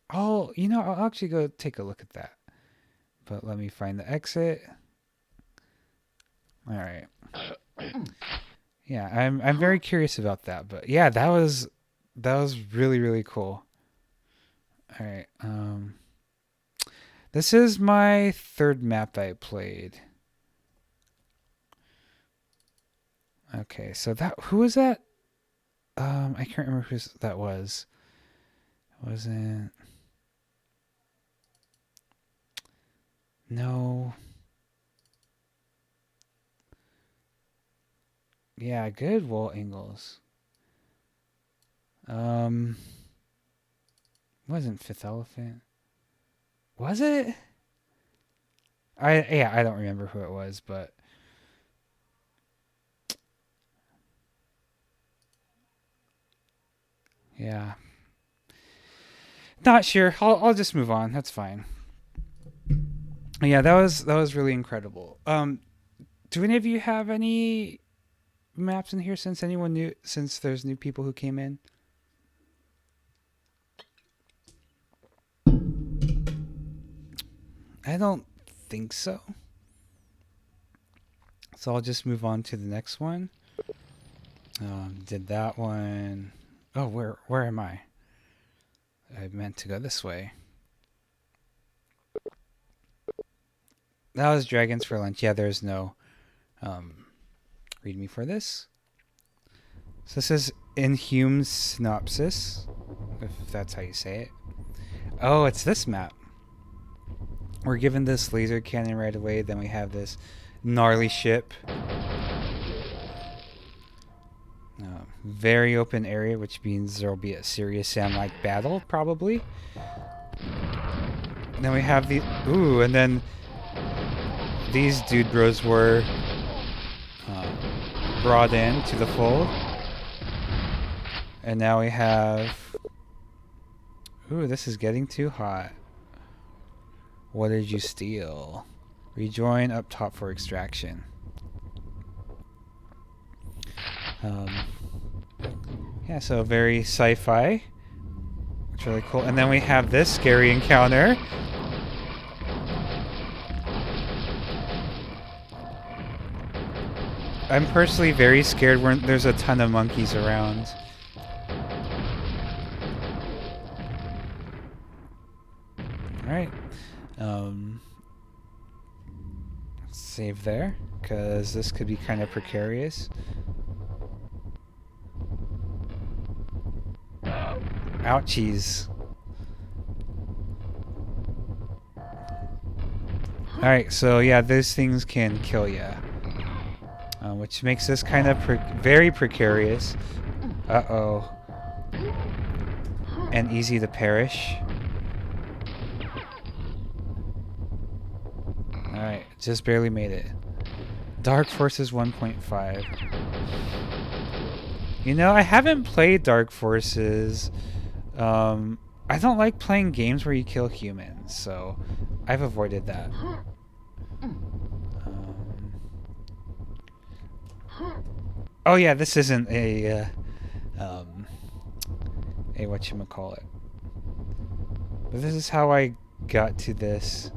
[SPEAKER 1] I'll actually go take a look at that. But let me find the exit. All right. Yeah, I'm very curious about that. But yeah, that was really, really cool. All right. This is my third map that I played. Okay, so who was that? I can't remember who that was. It wasn't. No. Yeah, good wall angles. Wasn't Fifth Elephant? Was it? I don't remember who it was, but yeah. Not sure. I'll just move on. That's fine. Yeah, that was really incredible. Do any of you have any maps in here since there's new people who came in? I don't think so. So I'll just move on to the next one. Did that one. Oh, where am I? I meant to go this way. That was Dragons for Lunch. Yeah, there's no README for this. So this is Inhume's synopsis, if that's how you say it. Oh, it's this map. We're given this laser cannon right away. Then we have this gnarly ship. Very open area, which means there will be a serious sand-like battle, probably. And then we have and then these dude bros were brought in to the fold. And now we have... Ooh, this is getting too hot. What did you steal? Rejoin up top for extraction. Yeah, so very sci-fi. It's really cool. And then we have this scary encounter. I'm personally very scared when there's a ton of monkeys around. Alright. Save there, because this could be kind of precarious. Ouchies. Alright, so yeah, those things can kill you. Which makes this kind of very precarious. Uh-oh. And easy to perish. Alright, just barely made it. Dark Forces 1.5. You know, I haven't played Dark Forces. I don't like playing games where you kill humans, so I've avoided that. Oh yeah, this isn't a whatchamacallit. But this is how I got to this.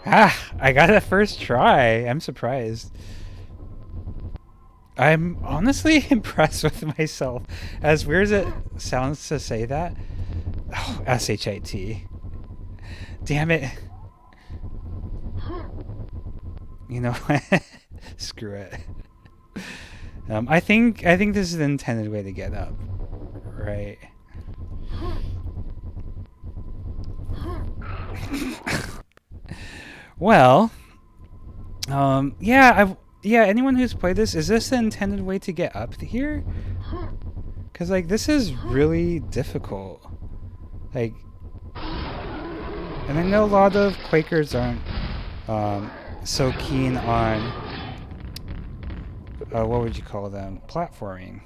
[SPEAKER 1] I got it first try. I'm surprised. I'm honestly impressed with myself. As weird as it sounds to say that, Oh, S-H-I-T. Damn it. You know what? Screw it. I think this is the intended way to get up. Right. Well, yeah, anyone who's played this, is this the intended way to get up here? Because, like, this is really difficult. Like, and I know a lot of Quakers aren't so keen on, what would you call them? Platforming.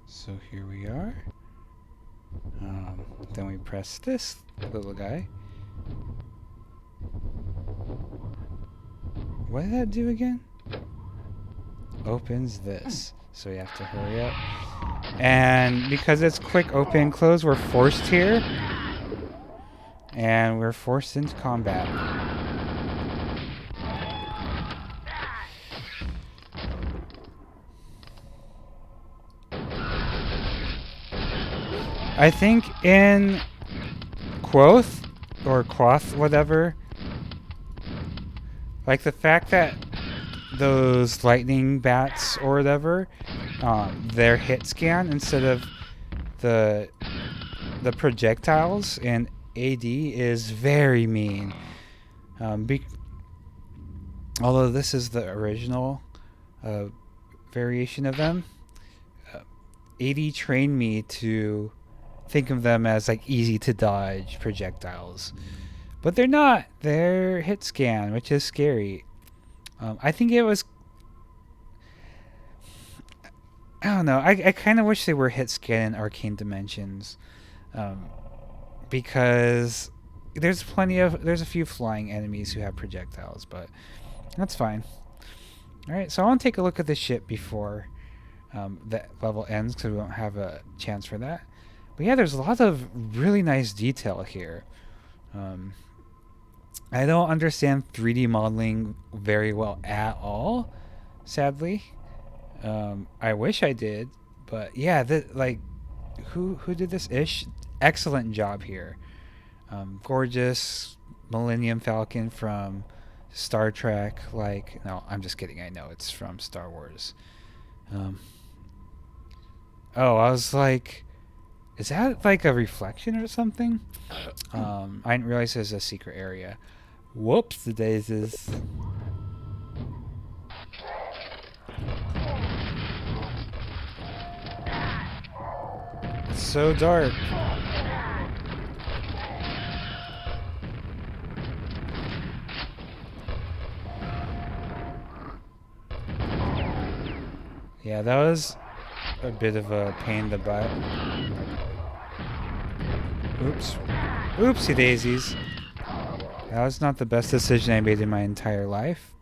[SPEAKER 1] So here we are. Then we press this little guy. What did that do again? Opens this. So we have to hurry up. And because it's quick open close, we're forced here. And we're forced into combat. I think in Quoth or Quoth, whatever, like the fact that those lightning bats or whatever, their hit scan instead of the projectiles in AD is very mean. Although this is the original variation of them, AD trained me to think of them as like easy to dodge projectiles, but they're not. They're hit scan, which is scary. I think it was, I don't know, I kind of wish they were hit scan in Arcane Dimensions, because there's a few flying enemies who have projectiles, but that's fine. Alright, so I want to take a look at the ship before that level ends, because we won't have a chance for that. But yeah, there's a lot of really nice detail here. I don't understand 3D modeling very well at all, sadly. I wish I did, but yeah, like, who did this ish? Excellent job here. Gorgeous Millennium Falcon from Star Trek. Like, no, I'm just kidding. I know it's from Star Wars. Oh, I was like, is that like a reflection or something? I didn't realize there's a secret area. Whoops, the daisies. It's so dark. Yeah, that was a bit of a pain in the butt. Oops. Oopsie daisies. That was not the best decision I made in my entire life.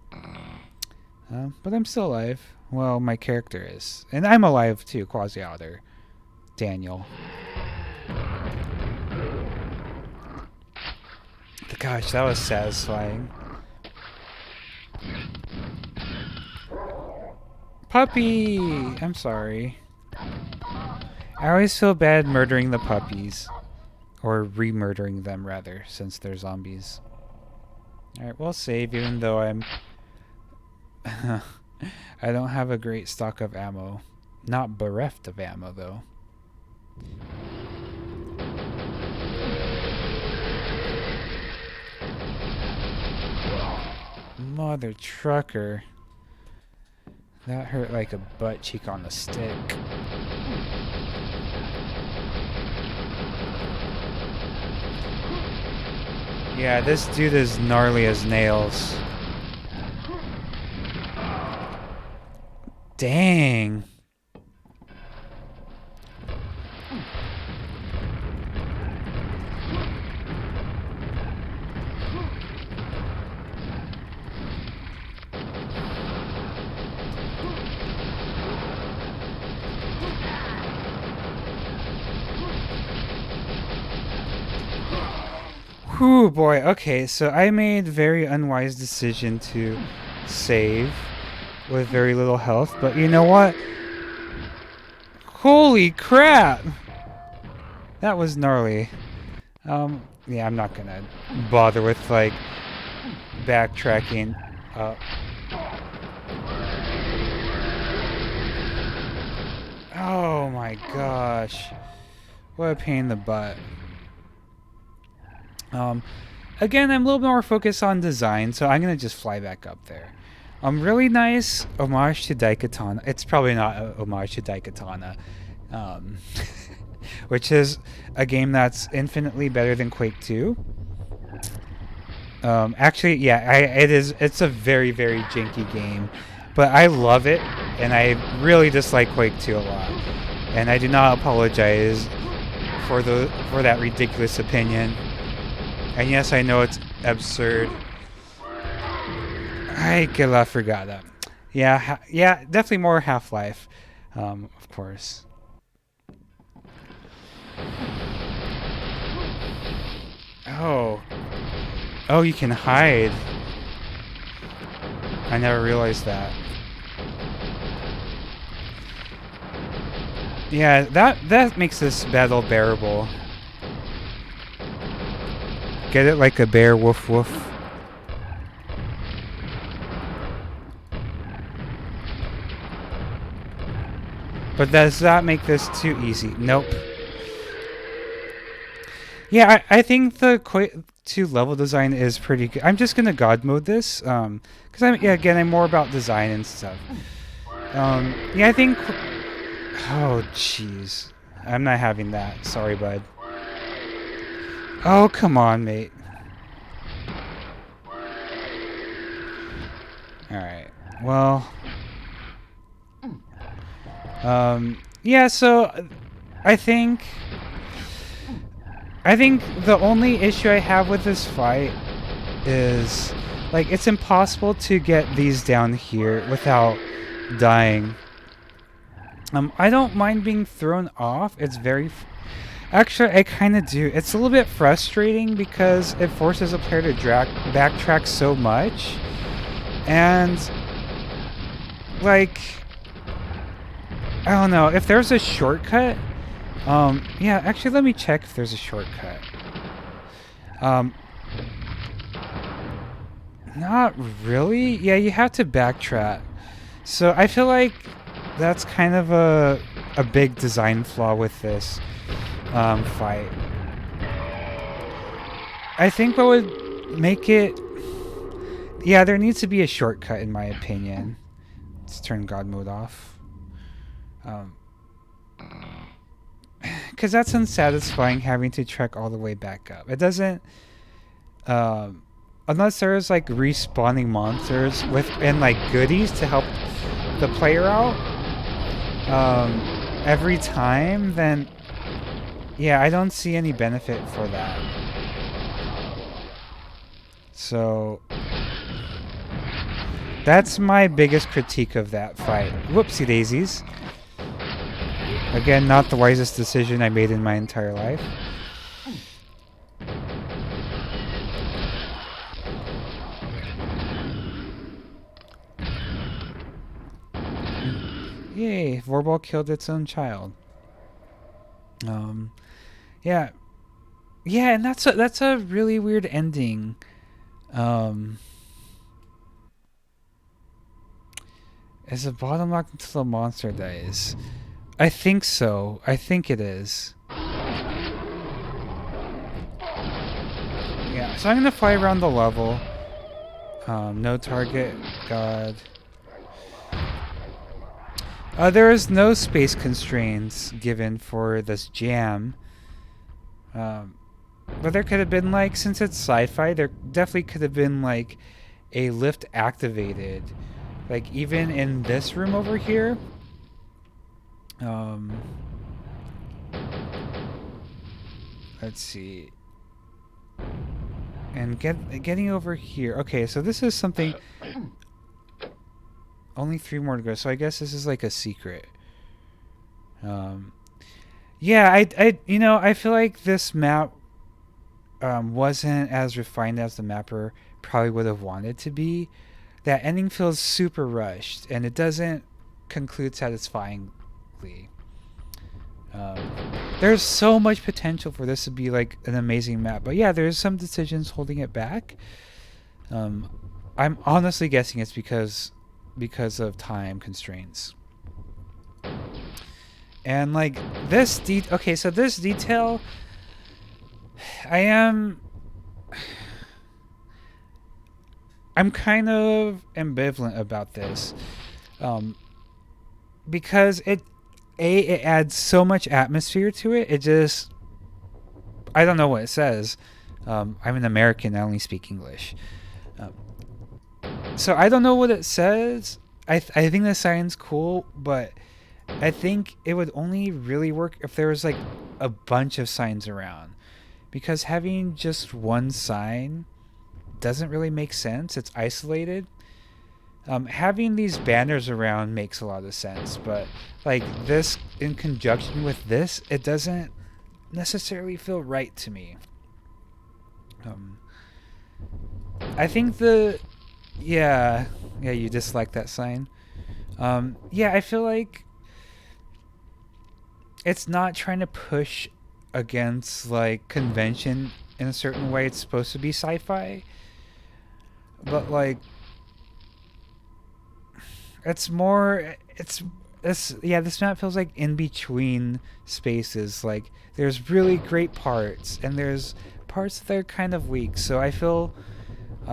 [SPEAKER 1] But I'm still alive. Well, my character is. And I'm alive too, quasiotter. Daniel. Gosh, that was satisfying. Puppy! I'm sorry. I always feel bad murdering the puppies. Or re-murdering them, rather, since they're zombies. Alright, we'll save, even though I'm... I don't have a great stock of ammo. Not bereft of ammo, though. Mother trucker. That hurt like a butt cheek on a stick. Yeah, this dude is gnarly as nails. Dang. Whew, boy. Okay, so I made a very unwise decision to save. with very little health. But you know what? Holy crap! That was gnarly. Yeah, I'm not gonna bother with, like, backtracking. Oh my gosh. What a pain in the butt. Again, I'm a little bit more focused on design, so I'm gonna just fly back up there. Really nice homage to Daikatana. It's probably not a homage to Daikatana, which is a game that's infinitely better than Quake 2. Actually, yeah, it is. It's a very, very janky game, but I love it, and I really dislike Quake 2 a lot. And I do not apologize for that ridiculous opinion. And yes, I know it's absurd. Ay, que la fregada. Yeah, yeah, definitely more Half-Life, of course. Oh. Oh, you can hide. I never realized that. Yeah, that makes this battle bearable. Get it like a bear, woof woof. But does that make this too easy? Nope. Yeah, I think the Quake 2 level design is pretty good. I'm just gonna God mode this, because I'm more about design and stuff. Yeah, I think. Oh, jeez, I'm not having that. Sorry, bud. Oh, come on, mate. All right. Well. Yeah. So, I think the only issue I have with this fight is, like, it's impossible to get these down here without dying. I don't mind being thrown off. It's very... Actually, I kind of do. It's a little bit frustrating because it forces a player to backtrack so much. And, like... I don't know. If there's a shortcut... yeah, actually, let me check if there's a shortcut. Not really. Yeah, you have to backtrack. So I feel like that's kind of a big design flaw with this fight. I think what would make it... Yeah, there needs to be a shortcut, in my opinion. Let's turn God mode off. Because that's unsatisfying, having to trek all the way back up. It doesn't... unless there's, like, respawning monsters and, like, goodies to help the player out every time, then... Yeah, I don't see any benefit for that. So... That's my biggest critique of that fight. Whoopsie daisies. Again, not the wisest decision I made in my entire life. Yay, Vorball killed its own child. Yeah. Yeah, and that's a really weird ending. Is the bottom locked until the monster dies? I think so. I think it is. Yeah, so I'm gonna fly around the level. No target. God. There is no space constraints given for this jam. But there could have been, like, since it's sci-fi, there definitely could have been, like, a lift activated. Like, even in this room over here. Let's see. And getting over here. Okay, so this is something... Only 3 more to go, so I guess this is like a secret. Yeah, I feel like this map wasn't as refined as the mapper probably would have wanted to be. that ending feels super rushed, and it doesn't conclude satisfyingly. Um, there's so much potential for this to be like an amazing map, but yeah, there's some decisions holding it back. I'm honestly guessing it's because of time constraints. And like this okay, so this detail, I'm kind of ambivalent about this, because it adds so much atmosphere to it. It just, I don't know what it says. I'm an American. I only speak English, so I don't know what it says. I think the sign's cool, but I think it would only really work if there was like a bunch of signs around, because having just one sign doesn't really make sense. It's isolated. Having these banners around makes a lot of sense, but like this in conjunction with this, it doesn't necessarily feel right to me. I think yeah, you dislike that sign. Yeah, I feel like it's not trying to push against like convention in a certain way. It's supposed to be sci-fi, but like it's more, this map feels like in between spaces. Like there's really great parts and there's parts that are kind of weak, so I feel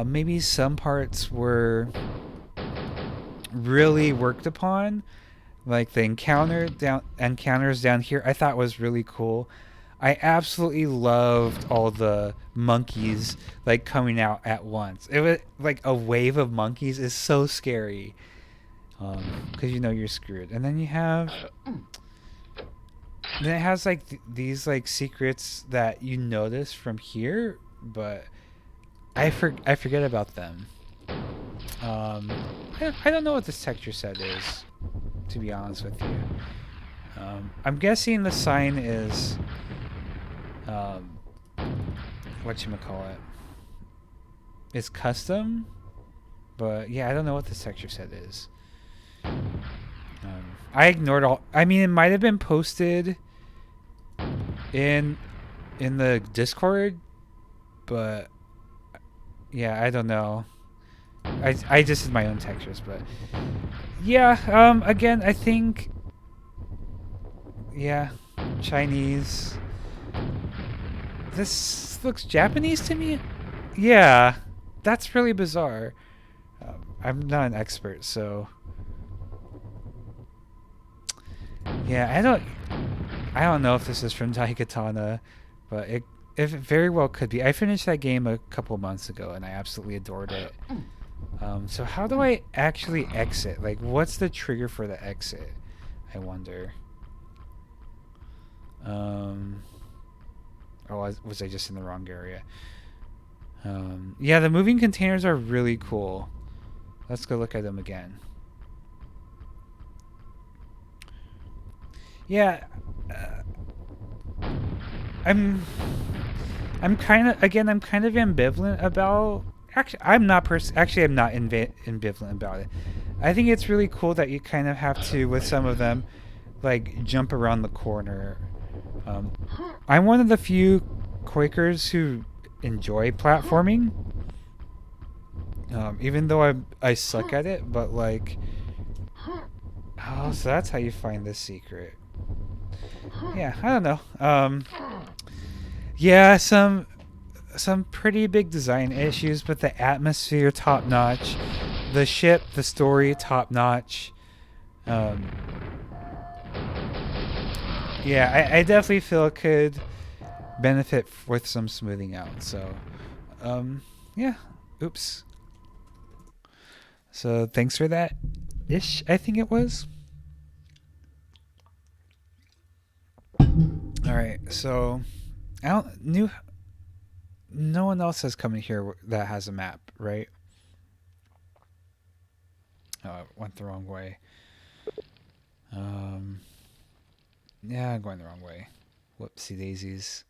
[SPEAKER 1] maybe some parts were really worked upon. Like the encounters down here, I thought was really cool. I absolutely loved all the monkeys like coming out at once. It was like a wave of monkeys is so scary, because you know you're screwed. And then then it has like these like secrets that you notice from here, but I forget about them. I don't know what this texture set is, to be honest with you. I'm guessing the sign is whatchamacallit. It's custom, but yeah, I don't know what this texture set is. I ignored all. I mean, it might have been posted in the Discord, but yeah, I don't know. I just did my own textures, but yeah. Again, I think yeah, Chinese. This looks Japanese to me. Yeah, that's really bizarre. I'm not an expert, so yeah, I don't know if this is from Daikatana, but it very well could be. I finished that game a couple months ago and I absolutely adored it. So how do I actually exit? Like, what's the trigger for the exit? I wonder. Oh, was I just in the wrong area? Yeah, the moving containers are really cool. Let's go look at them again. Yeah, I'm kind of ambivalent about. Actually, I'm not ambivalent about it. I think it's really cool that you kind of have to, with some of them, like jump around the corner. I'm one of the few Quakers who enjoy platforming, even though I suck at it. But like, oh, so that's how you find this secret. Yeah, I don't know. Yeah, some pretty big design issues, but the atmosphere top notch, the ship, the story top notch. Yeah, I definitely feel it could benefit with some smoothing out. So, yeah. Oops. So thanks for that. Ish, I think it was. All right. So, I don't new. No one else has come in here that has a map, right? Oh, it went the wrong way. Yeah, I'm going the wrong way. Whoopsie daisies.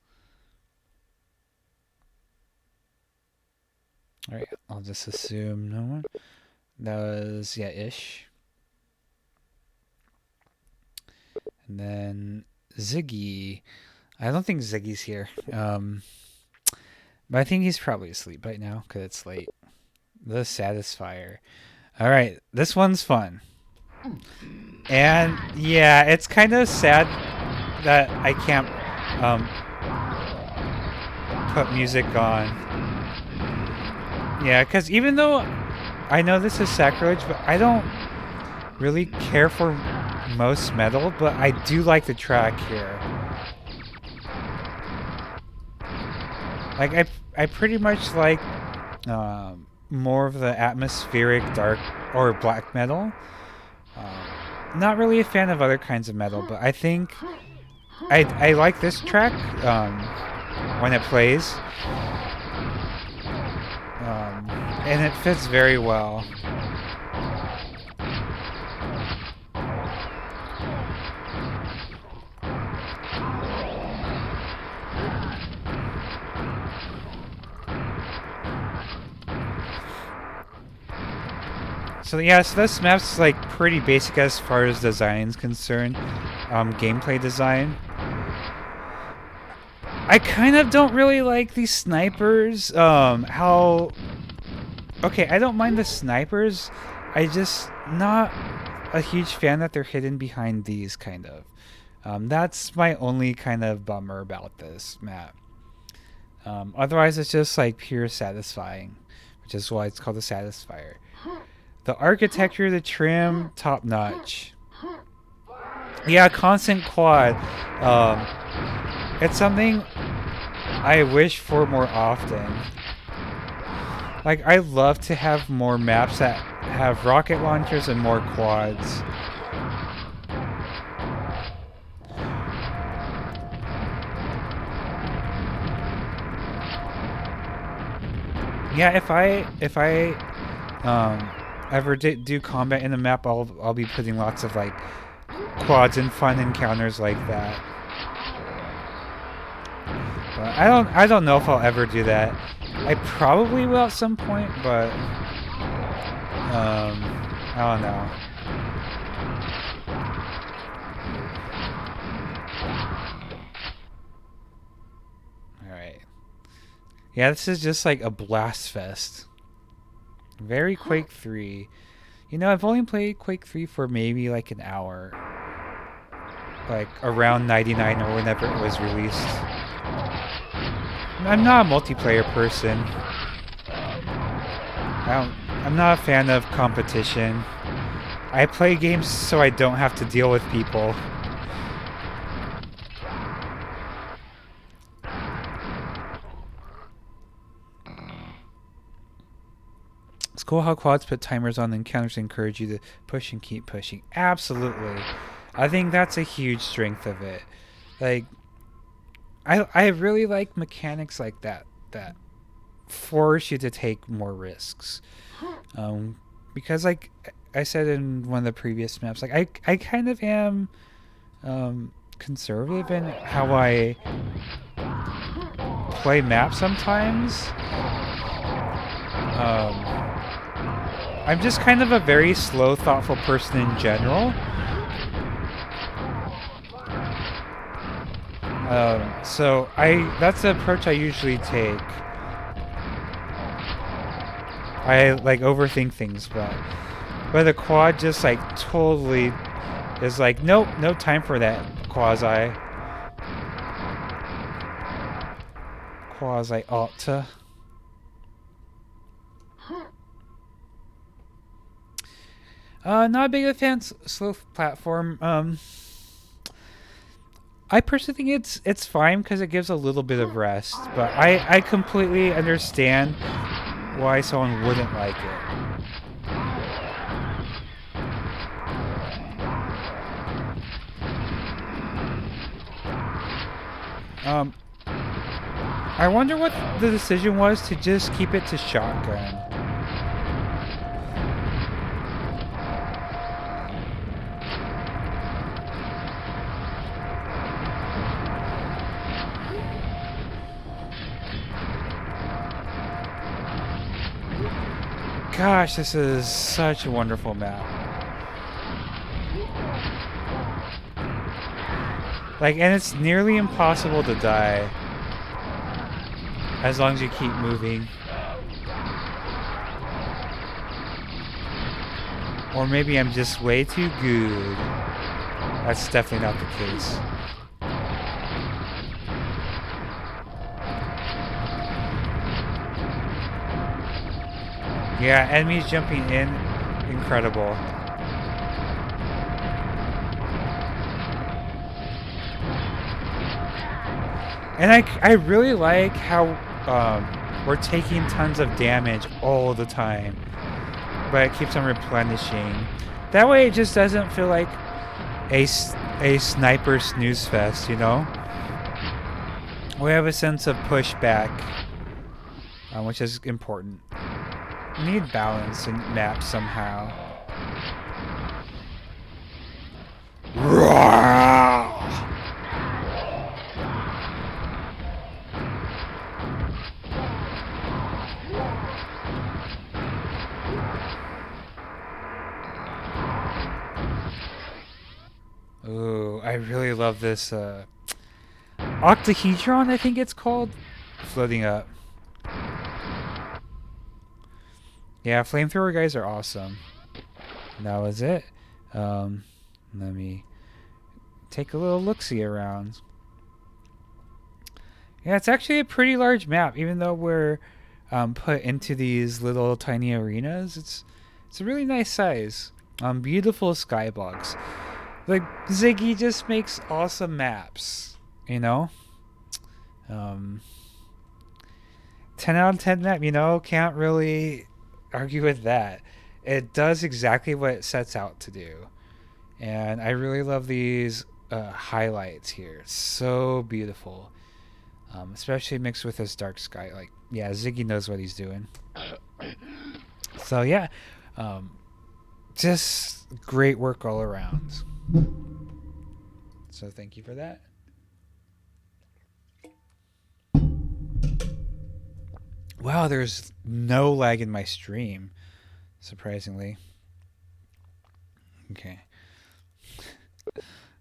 [SPEAKER 1] All right, I'll just assume no one. That was, yeah, ish. And then Ziggy. I don't think Ziggy's here. But I think he's probably asleep right now because it's late. The Satisfier. All right, this one's fun. And yeah, it's kind of sad that I can't put music on. Yeah, because even though I know this is sacrilege, but I don't really care for most metal, but I do like the track here. Like I pretty much like more of the atmospheric dark or black metal. Not really a fan of other kinds of metal, but I think I like this track when it plays, and it fits very well. So yeah, so this map's like pretty basic as far as design is concerned, gameplay design. I kind of don't really like these snipers. How? Okay, I don't mind the snipers. I just not a huge fan that they're hidden behind these kind of. That's my only kind of bummer about this map. Otherwise, it's just like pure satisfying, which is why it's called the Satisfier. The architecture, the trim, top notch. Yeah, constant quad. It's something I wish for more often. Like, I'd love to have more maps that have rocket launchers and more quads. Yeah, if I ever do combat in a map, I'll be putting lots of like quads and fun encounters like that. But I don't know if I'll ever do that. I probably will at some point, but I don't know. All right. Yeah, this is just like a blast fest. Very Quake 3. You know, I've only played Quake 3 for maybe like an hour. Like around 99 or whenever it was released. I'm not a multiplayer person. I'm not a fan of competition. I play games so I don't have to deal with people. It's cool how quads put timers on encounters to encourage you to push and keep pushing. Absolutely. I think that's a huge strength of it. Like, I really like mechanics like that force you to take more risks. Because like I said in one of the previous maps, like I kind of am conservative in how I play maps sometimes. I'm just kind of a very slow, thoughtful person in general. So that's the approach I usually take. I like overthink things, but the quad just like totally is like, nope, no time for that quasi alta. Not a big a fan slow platform. I personally think it's fine because it gives a little bit of rest, but I completely understand why someone wouldn't like it. I wonder what the decision was to just keep it to shotgun. Gosh, this is such a wonderful map. Like, and it's nearly impossible to die as long as you keep moving. Or maybe I'm just way too good. That's definitely not the case. Yeah, enemies jumping in, incredible. And I really like how we're taking tons of damage all the time, but it keeps on replenishing. That way it just doesn't feel like a sniper snooze fest, you know? We have a sense of pushback, which is important. We need balance in maps somehow. Ooh, I really love this octahedron, I think it's called, floating up. Yeah, flamethrower guys are awesome. That was it. Let me take a little look-see around. Yeah, it's actually a pretty large map, even though we're put into these little tiny arenas. It's a really nice size. Beautiful skyblocks. Like, Ziggy just makes awesome maps, you know? 10 out of 10 map, you know? Can't really argue with that. It does exactly what it sets out to do. And I really love these highlights here. It's so beautiful. Especially mixed with this dark sky. Like, yeah, Ziggy knows what he's doing. So, yeah. Just great work all around. So thank you for that. Wow, there's no lag in my stream, surprisingly. Okay.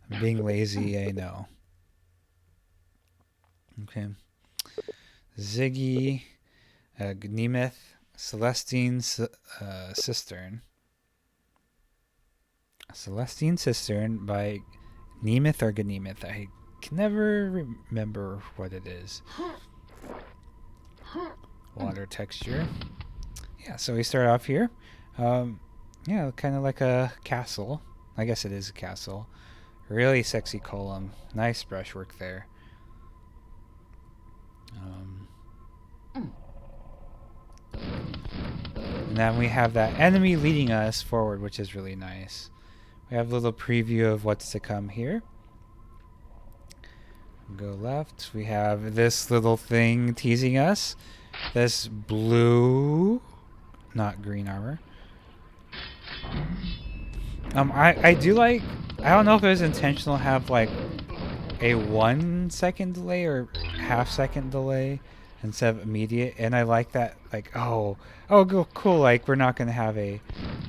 [SPEAKER 1] I'm being lazy, I know. Okay. Ziggy, gnemeth, Celestine Cistern. Celestine Cistern by Gnemeth or Gnemeth. I can never remember what it is. Water texture. Yeah, so we start off here. Yeah, kind of like a castle. I guess it is a castle. Really sexy column. Nice brushwork there. And then we have that enemy leading us forward, which is really nice. We have a little preview of what's to come here. Go left. We have this little thing teasing us. This blue, not green armor. I do like, I don't know if it was intentional to have like a 1 second delay or half-second delay instead of immediate, and I like that, like, oh cool, like we're not gonna have a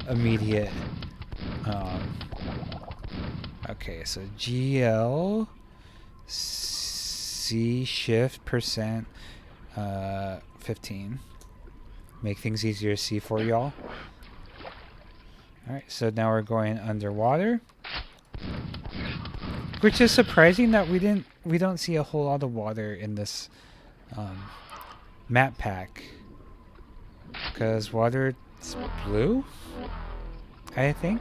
[SPEAKER 1] immediate. Okay, so GL C shift percent 15. Make things easier to see for y'all. Alright, so now we're going underwater. Which is surprising that we don't see a whole lot of water in this map pack. Because water is blue, I think.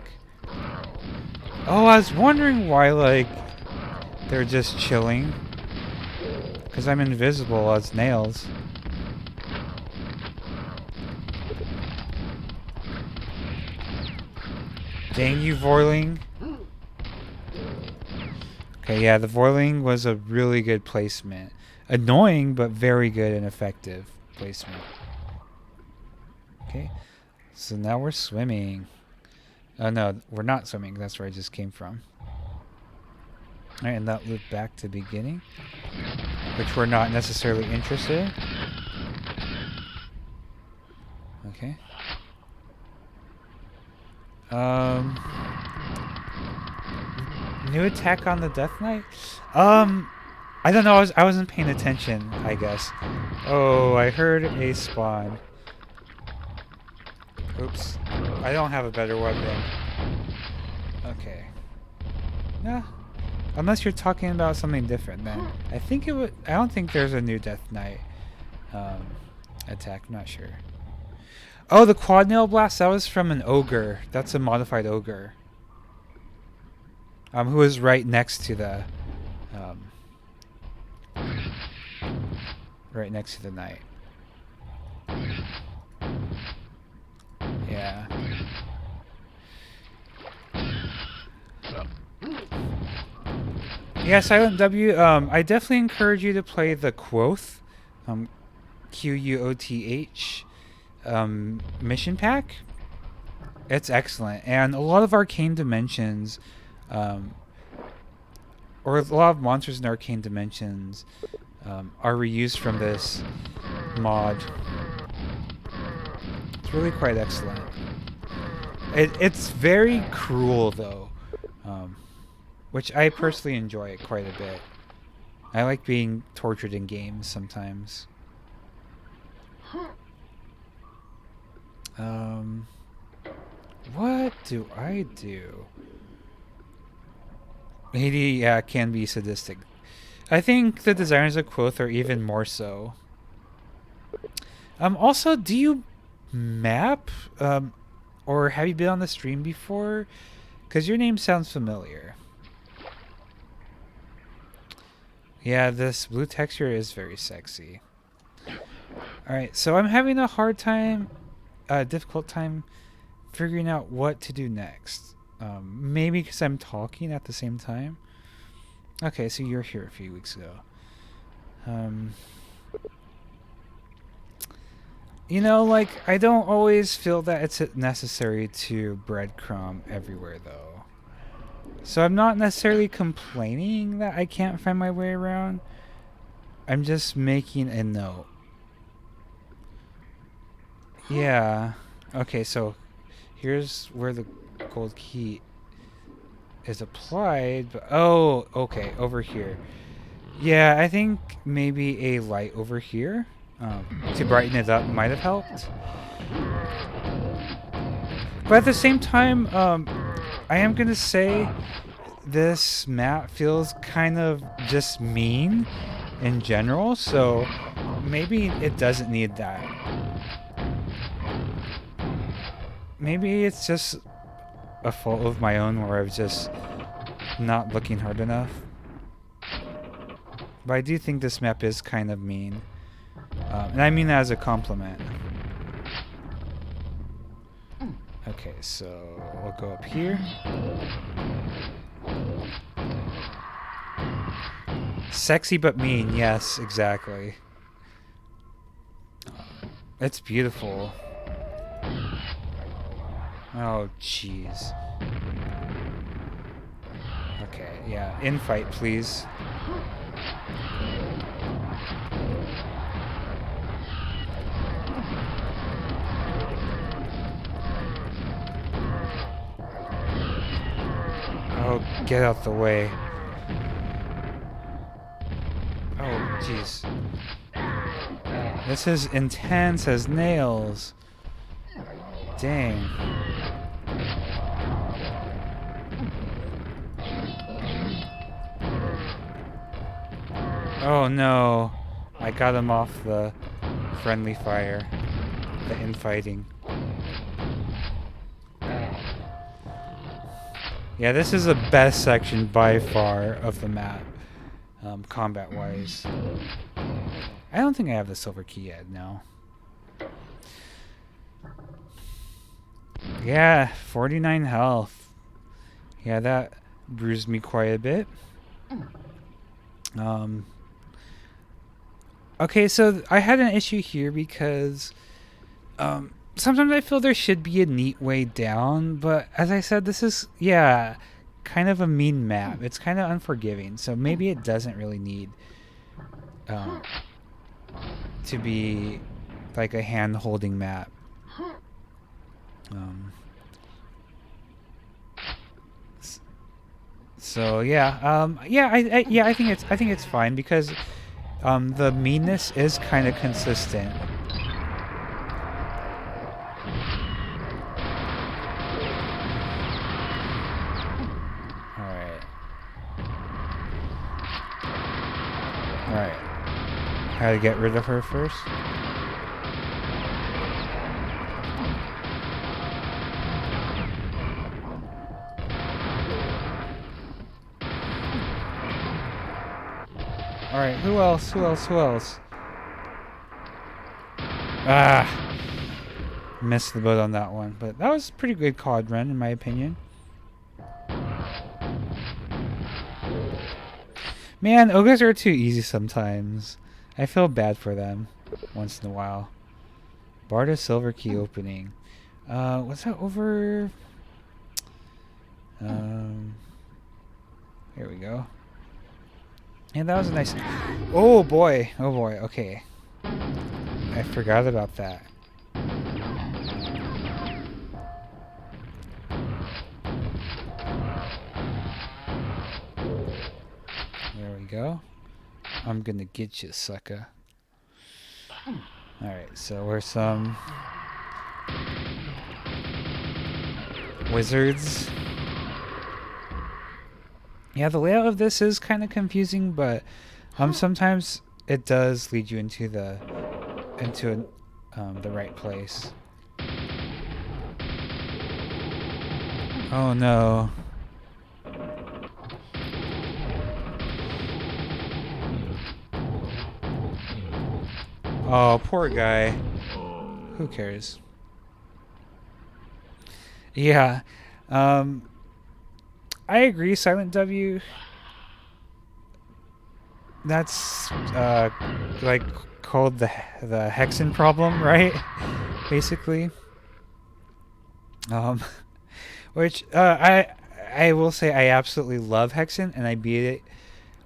[SPEAKER 1] Oh, I was wondering why, like, they're just chilling. Because I'm invisible as nails. Dang you, Vorling. Okay, yeah, the Vorling was a really good placement. Annoying, but very good and effective placement. Okay, so now we're swimming. Oh no, we're not swimming. That's where I just came from. Alright, and that loop back to beginning, which we're not necessarily interested in. Okay. New attack on the Death Knight? I don't know. I wasn't paying attention, I guess. Oh, I heard a spawn. Oops. I don't have a better weapon. Okay. Yeah. Unless you're talking about something different, then I think it would. I don't think there's a new Death Knight attack. I'm not sure. Oh, the quad nail blast. That was from an ogre. That's a modified ogre. Who is right next to the, right next to the knight. Yeah. Yeah, Silent W. I definitely encourage you to play the Quoth, Quoth, mission pack. It's excellent, and a lot of Arcane Dimensions, or a lot of monsters in Arcane Dimensions, are reused from this mod. It's really quite excellent. It's very cruel though, which I personally enjoy it quite a bit. I like being tortured in games sometimes. What do I do? Maybe, yeah, can be sadistic. I think the designers of Quoth are even more so. Also, do you map? Or have you been on the stream before? Because your name sounds familiar. Yeah, this blue texture is very sexy. Alright, so I'm having a hard time, difficult time figuring out what to do next. Maybe because I'm talking at the same time. Okay, so you're here a few weeks ago. You know, like, I don't always feel that it's necessary to breadcrumb everywhere, though. So I'm not necessarily complaining that I can't find my way around. I'm just making a note. Yeah. Okay, so here's where the gold key is applied. But, oh, okay, over here. Yeah, I think maybe a light over here to brighten it up might have helped. But at the same time, I am going to say this map feels kind of just mean in general, so maybe it doesn't need that. Maybe it's just a fault of my own where I was just not looking hard enough. But I do think this map is kind of mean. And I mean that as a compliment. Okay, so we'll go up here. Sexy but mean, yes, exactly. It's beautiful. Oh, jeez. Okay, yeah, infight, please. Oh, get out the way. Oh, jeez. This is intense as nails. Dang. Oh no. I got him off the friendly fire. The infighting. Yeah, this is the best section by far of the map, combat-wise. I don't think I have the silver key yet, no. Yeah, 49 health. Yeah, that bruised me quite a bit. Okay, so I had an issue here because sometimes I feel there should be a neat way down, but as I said, this is, yeah, kind of a mean map. It's kind of unforgiving, so maybe it doesn't really need to be like a hand-holding map. So yeah, I think it's fine because the meanness is kind of consistent. All right. How to get rid of her first? Alright, who else? Who else? Ah! Missed the boat on that one. But that was a pretty good COD run, in my opinion. Man, ogres are too easy sometimes. I feel bad for them once in a while. Barda silver key opening. Was that over? Here we go. Yeah, that was a nice... Oh boy, okay. I forgot about that. There we go. I'm gonna get you, sucker. Alright, so we're some... wizards. Yeah, the layout of this is kind of confusing, but sometimes it does lead you into the right place. Oh no. Oh, poor guy. Who cares? Yeah. I agree, Silent W. That's like called the Hexen problem, right? Basically. Which I will say I absolutely love Hexen, and I beat it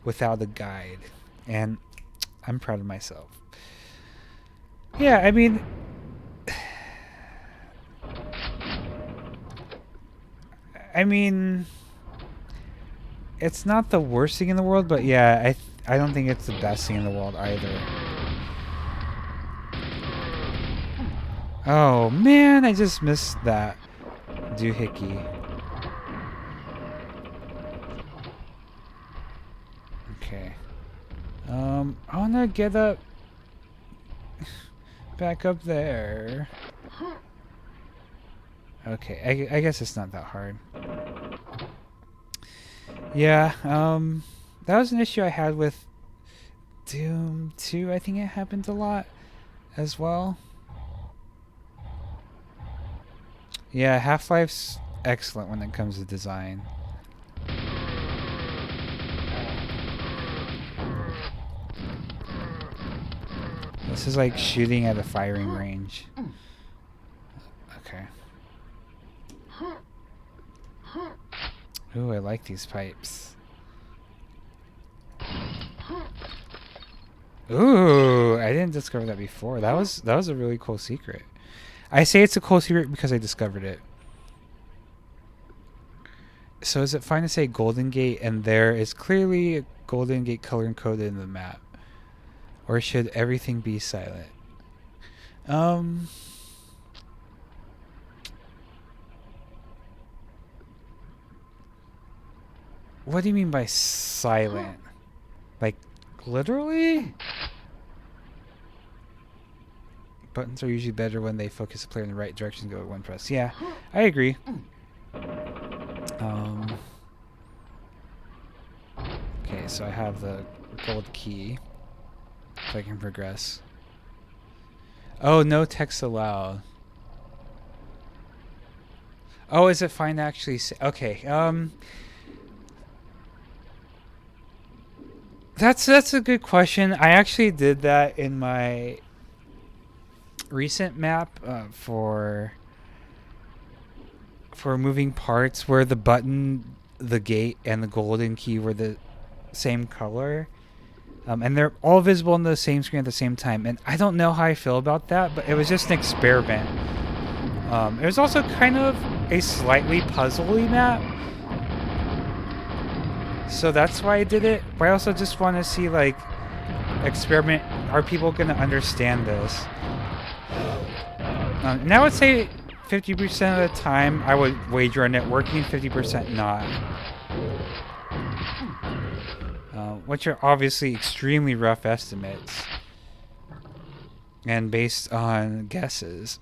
[SPEAKER 1] without a guide, and I'm proud of myself. Yeah, I mean, it's not the worst thing in the world, but yeah, I don't think it's the best thing in the world either. Oh man, I just missed that doohickey. Okay. I wanna get up back up there. Okay, I guess it's not that hard. Yeah, that was an issue I had with Doom 2. I think it happened a lot as well. Yeah, Half-Life's excellent when it comes to design. This is like shooting at a firing range. Okay. Ooh, I like these pipes. Ooh, I didn't discover that before. That was a really cool secret. I say it's a cool secret because I discovered it. So is it fine to say Golden Gate and there is clearly a Golden Gate color encoded in the map? Or should everything be silent? What do you mean by silent? Like, literally? Buttons are usually better when they focus the player in the right direction to go at one press. Yeah, I agree. Okay, so I have the gold key. If I can progress. Oh, no text allowed. Oh, is it fine to actually say... Okay, That's a good question. I actually did that in my recent map for moving parts where the button, the gate, and the golden key were the same color. And they're all visible on the same screen at the same time. And I don't know how I feel about that, but it was just an experiment. It was also kind of a slightly puzzly map. So that's why I did it. But I also just want to see, like, experiment. Are people going to understand this? Now I would say 50% of the time I would wager on it working, 50% not. Which are obviously extremely rough estimates. And based on guesses.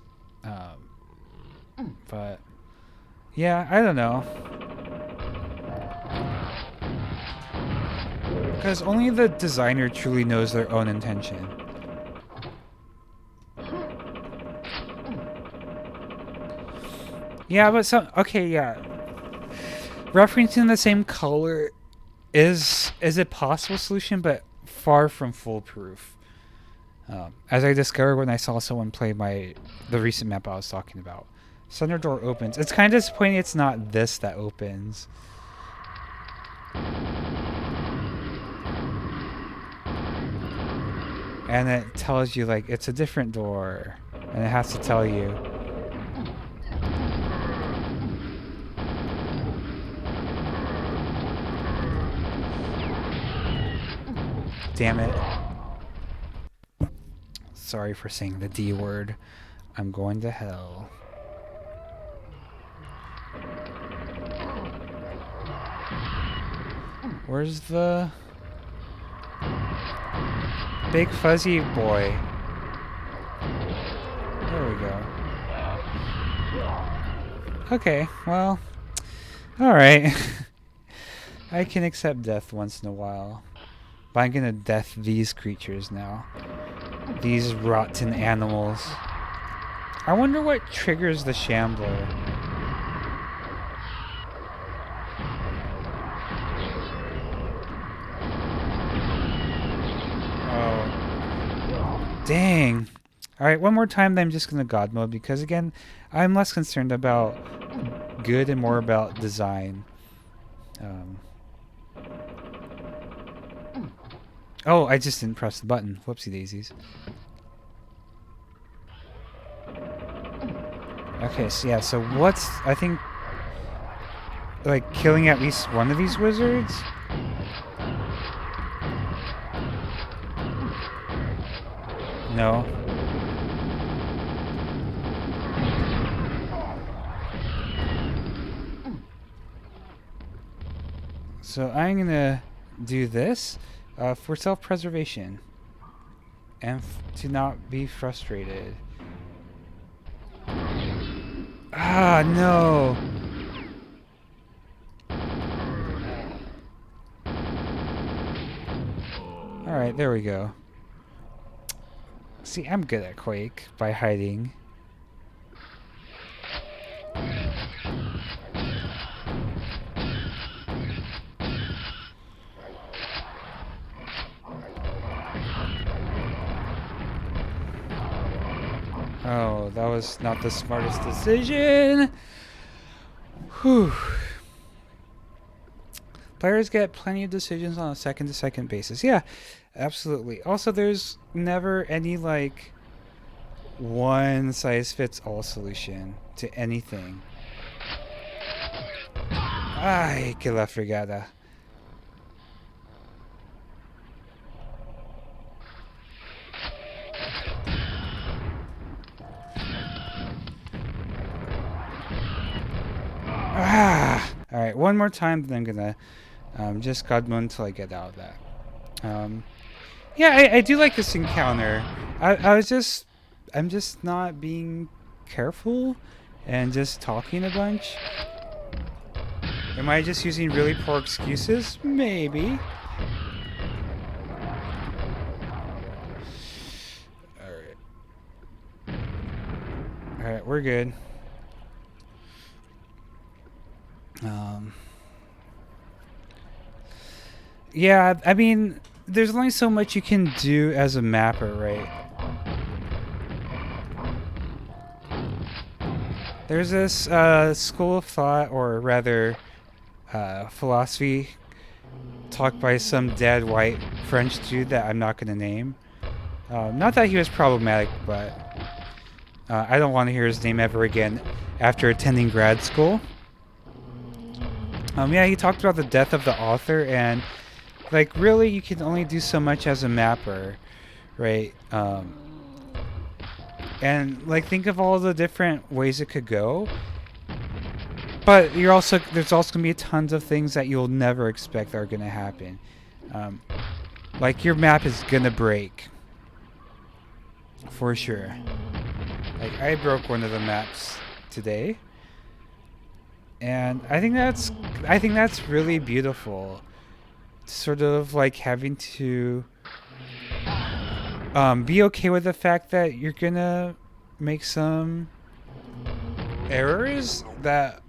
[SPEAKER 1] But, yeah, I don't know. Because only the designer truly knows their own intention. Yeah, but okay, yeah. Referencing the same color is a possible solution, but far from foolproof. As I discovered when I saw someone play the recent map I was talking about. Center door opens. It's kind of disappointing it's not this that opens. And it tells you, like, it's a different door. And it has to tell you. Damn it. Sorry for saying the D word. I'm going to hell. Where's the big fuzzy boy? There we go. Okay, well, alright. I can accept death once in a while. But I'm gonna death these creatures now. These rotten animals. I wonder what triggers the shambler. Oh. Dang. Alright, one more time, then I'm just gonna God mode because, again, I'm less concerned about good and more about design. Oh, I just didn't press the button. Whoopsie daisies. Okay, so yeah, so what's, I think, like, killing at least one of these wizards? No. So I'm gonna do this for self-preservation and to not be frustrated. Ah, no. Alright, there we go. See, I'm good at Quake by hiding. Oh, that was not the smartest decision. Whew. Players get plenty of decisions on a second-to-second basis. Yeah, absolutely. Also, there's never any, like, one-size-fits-all solution to anything. Ay, que la fregada. Ah! Alright, one more time, then I'm gonna just God mode until I get out of that. Yeah, I do like this encounter. I'm just not being careful and just talking a bunch. Am I just using really poor excuses? Maybe. Alright, we're good. Yeah, I mean, there's only so much you can do as a mapper, right? There's this school of thought, or rather philosophy, talked by some dead white French dude that I'm not going to name. Not that he was problematic, but I don't want to hear his name ever again after attending grad school. Yeah, he talked about the death of the author, and like really, you can only do so much as a mapper, right? And like think of all the different ways it could go. But there's also gonna be tons of things that you'll never expect are gonna happen. Like your map is gonna break, for sure. Like I broke one of the maps today, and I think that's really beautiful. Sort of like having to be okay with the fact that you're gonna make some errors that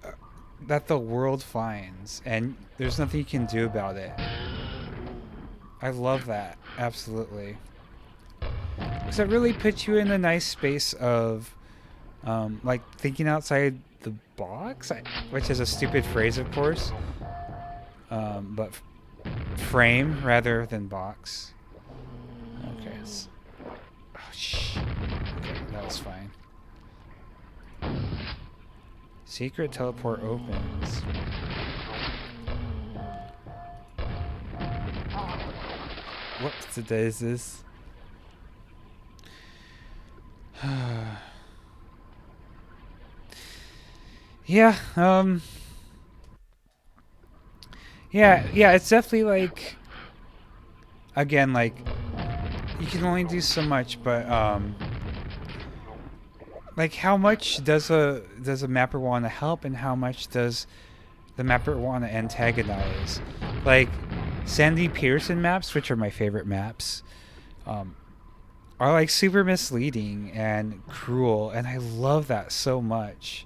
[SPEAKER 1] the world finds, and there's nothing you can do about it. I love that, absolutely. Because it really puts you in a nice space of like thinking outside the box, which is a stupid phrase, of course. But frame rather than box. Okay. Oh, shh. Okay, that was fine. Secret teleport opens. What today is this? Yeah, yeah, it's definitely like, again, like, you can only do so much, but, like, how much does a mapper want to help, and how much does the mapper want to antagonize? Like, Sandy Pearson maps, which are my favorite maps, are like super misleading and cruel, and I love that so much.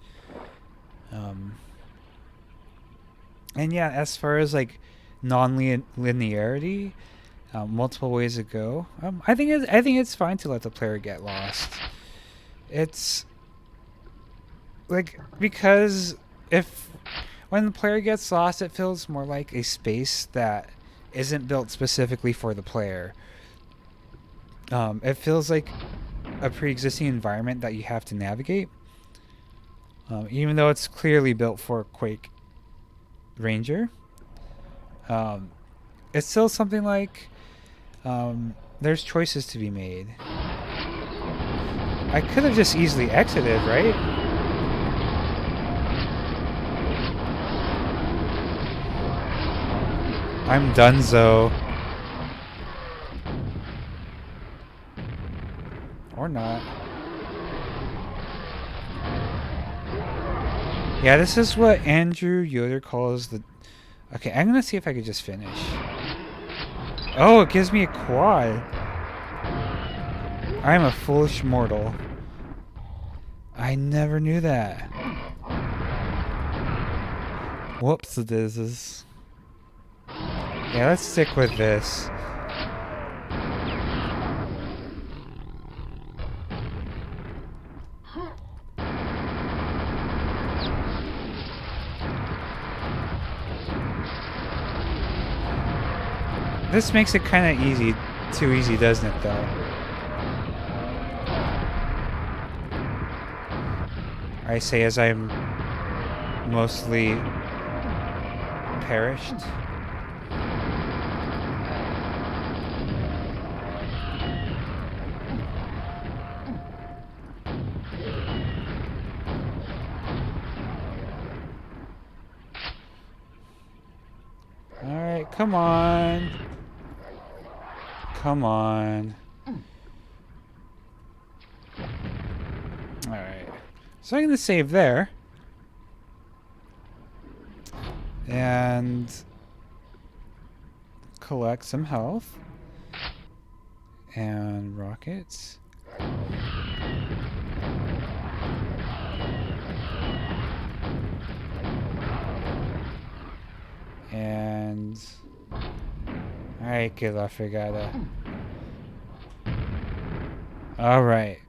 [SPEAKER 1] And yeah, as far as like non-linearity, multiple ways to go, I think it's fine to let the player get lost. It's like, because when the player gets lost, it feels more like a space that isn't built specifically for the player. It feels like a pre-existing environment that you have to navigate, even though it's clearly built for Quake Ranger. It's still something like, there's choices to be made. I could have just easily exited, right? I'm donezo. Or not. Yeah, this is what Andrew Yoder calls the... Okay, I'm gonna see if I could just finish. Oh, it gives me a quad. I'm a foolish mortal. I never knew that. Whoops, this is... Yeah, let's stick with this. This makes it kind of easy. Too easy, doesn't it, though? I say as I'm mostly perished. Alright, come on. Come on. Alright. So I'm going to save there. And collect some health. And rockets. And... Alright, que la fregada. Alright.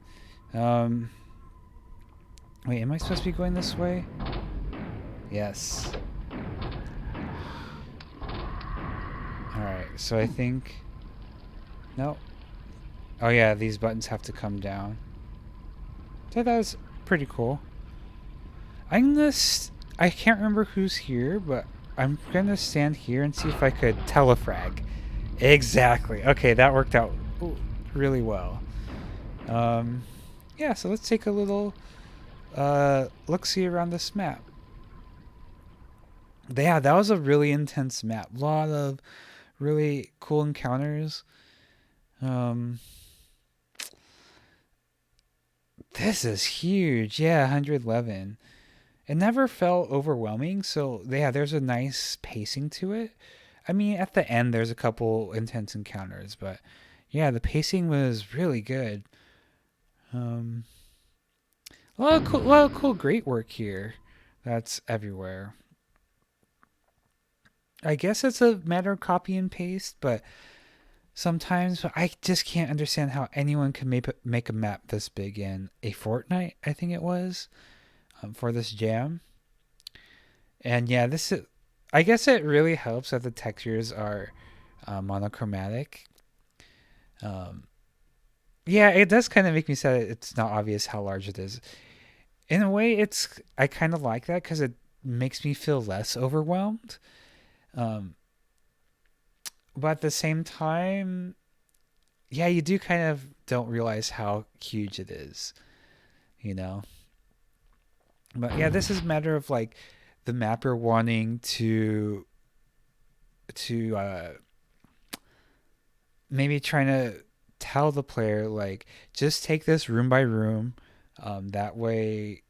[SPEAKER 1] Wait, am I supposed to be going this way? Yes. Alright, so I think... No. Oh yeah, these buttons have to come down. So that was pretty cool. I can't remember who's here, but I'm gonna stand here and see if I could telefrag. Exactly. Okay, that worked out really well. Yeah, so let's take a little look-see around this map. Yeah, that was a really intense map. A lot of really cool encounters. Um, this is huge. Yeah, 111. It never felt overwhelming, so yeah, there's a nice pacing to it. I mean, at the end, there's a couple intense encounters, but yeah, the pacing was really good. Um, a lot of cool, great work here. That's everywhere. I guess it's a matter of copy and paste, but sometimes I just can't understand how anyone can make a map this big in a fortnight. I think it was for this jam. And yeah, this is. I guess it really helps that the textures are monochromatic. Um, yeah, it does kind of make me sad it's not obvious how large it is. In a way, I kind of like that because it makes me feel less overwhelmed. Um, but at the same time, yeah, you do kind of don't realize how huge it is, you know. But yeah, this is a matter of like the mapper wanting to maybe trying to tell the player like just take this room by room, that way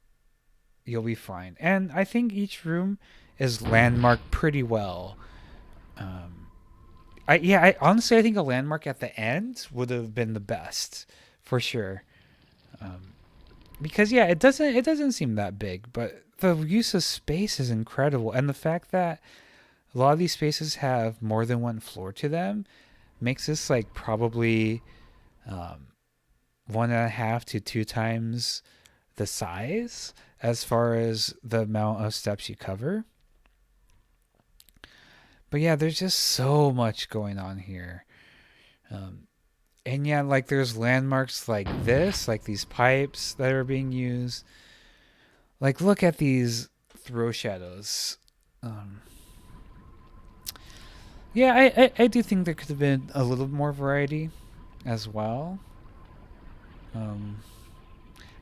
[SPEAKER 1] you'll be fine. And I think each room is landmarked pretty well. Um, I honestly I think a landmark at the end would have been the best for sure. Um, because yeah, it doesn't seem that big, but the use of space is incredible, and the fact that a lot of these spaces have more than one floor to them makes this like probably um, 1.5 to 2 times the size as far as the amount of steps you cover. But yeah, there's just so much going on here. Um, and yeah, like there's landmarks like this, like these pipes that are being used. Like, look at these throw shadows. Um, yeah, I do think there could have been a little more variety as well. Um,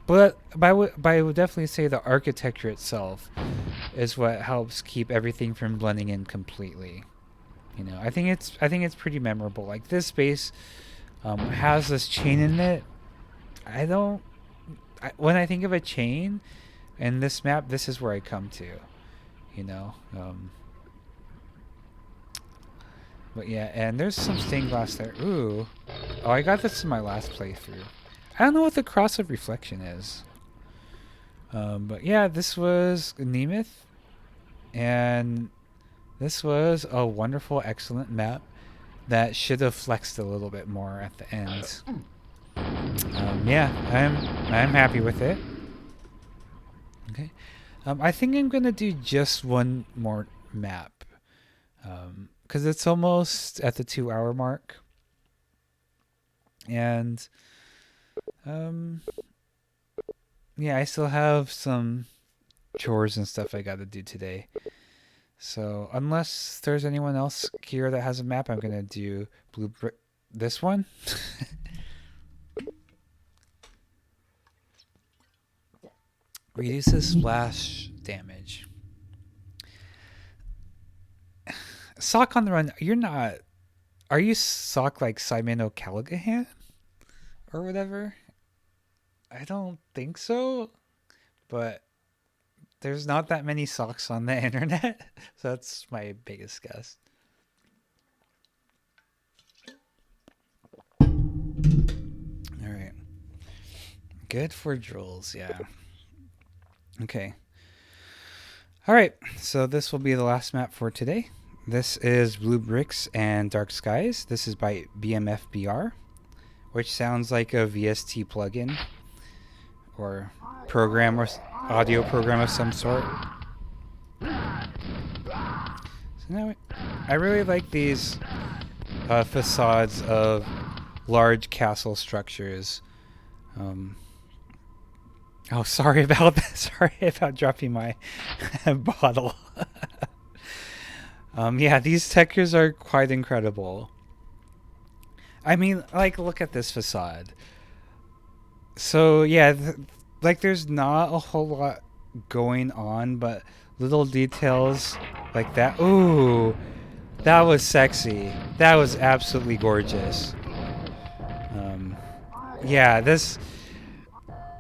[SPEAKER 1] but I would definitely say the architecture itself is what helps keep everything from blending in completely. You know, I think it's pretty memorable. Like this space has this chain in it. I don't. When I think of a chain in this map, this is where I come to. You know. But yeah, and there's some stained glass there. Ooh. Oh, I got this in my last playthrough. I don't know what the cross of reflection is. But yeah, this was Gnemeth, and this was a wonderful, excellent map that should have flexed a little bit more at the end. Yeah, I'm happy with it. Okay, I think I'm gonna do just one more map, because it's almost at the 2 hour mark, and yeah, I still have some chores and stuff I got to do today. So unless there's anyone else here that has a map, I'm gonna do this one. Reduces splash damage. Sock on the run. You're not. Are you Sock like Simon O'Callaghan or whatever? I don't think so, but there's not that many socks on the internet, so that's my biggest guess. All right. Good for drools, yeah. Okay. All right, so this will be the last map for today. This is Blue Bricks and Dark Skies. This is by bmfbr, which sounds like a VST plugin or program or audio program of some sort. So now I really like these facades of large castle structures. Oh, sorry about that. Sorry about dropping my bottle. Yeah, these textures are quite incredible. I mean, like, look at this facade. So yeah, like there's not a whole lot going on, but little details like that. Ooh, that was sexy. That was absolutely gorgeous. Um, yeah, this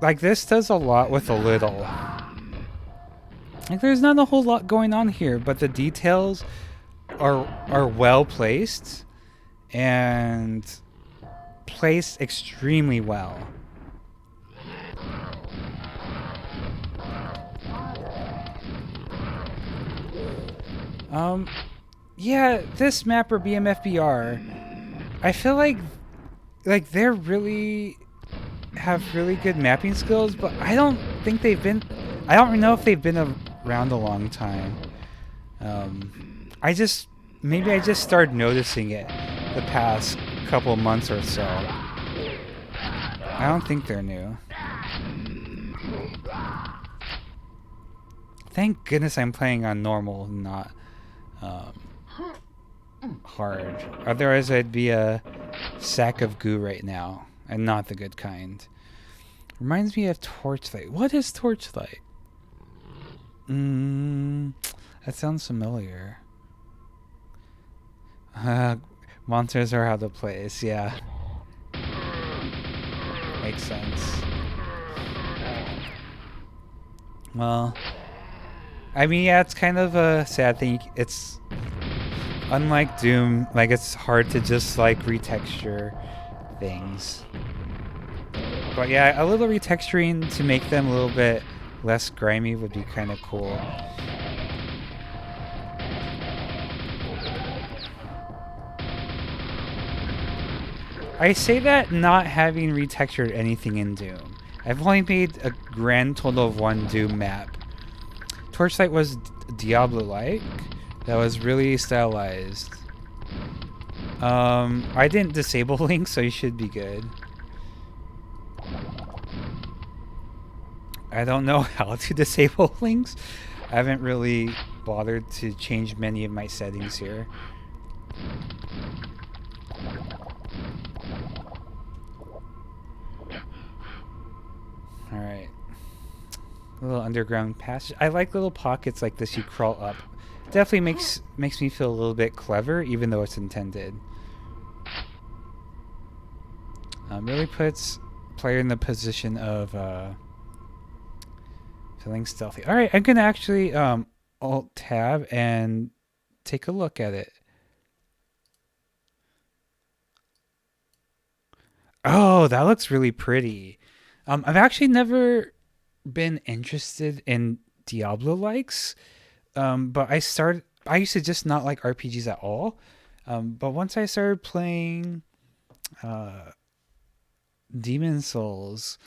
[SPEAKER 1] does a lot with a little. Like there's not a whole lot going on here, but the details are well placed and placed extremely well. Yeah, this mapper bmfbr, I feel like they're really have really good mapping skills, but I don't think I don't know if they've been around a long time. I just maybe I just started noticing it the past couple months or so. I don't think they're new. Thank goodness I'm playing on normal, not hard. Otherwise, I'd be a sack of goo right now, and not the good kind. Reminds me of Torchlight. What is Torchlight? That sounds familiar. Monsters are out of place, yeah. Makes sense. Well, I mean, yeah, it's kind of a sad thing. It's unlike Doom, like it's hard to just like retexture things. But yeah, a little retexturing to make them a little bit less grimy would be kind of cool. I say that not having retextured anything in Doom. I've only made a grand total of one Doom map. Torchlight was Diablo-like. That was really stylized. I didn't disable Link, so you should be good. I don't know how to disable links. I haven't really bothered to change many of my settings here. Alright. Little underground passage. I like little pockets like this you crawl up. Definitely makes me feel a little bit clever, even though it's intended. Really puts player in the position of feeling stealthy. All right, I'm gonna actually alt tab and take a look at it. Oh, that looks really pretty. I've actually never been interested in Diablo likes, but I used to just not like RPGs at all. But once I started playing Demon Souls,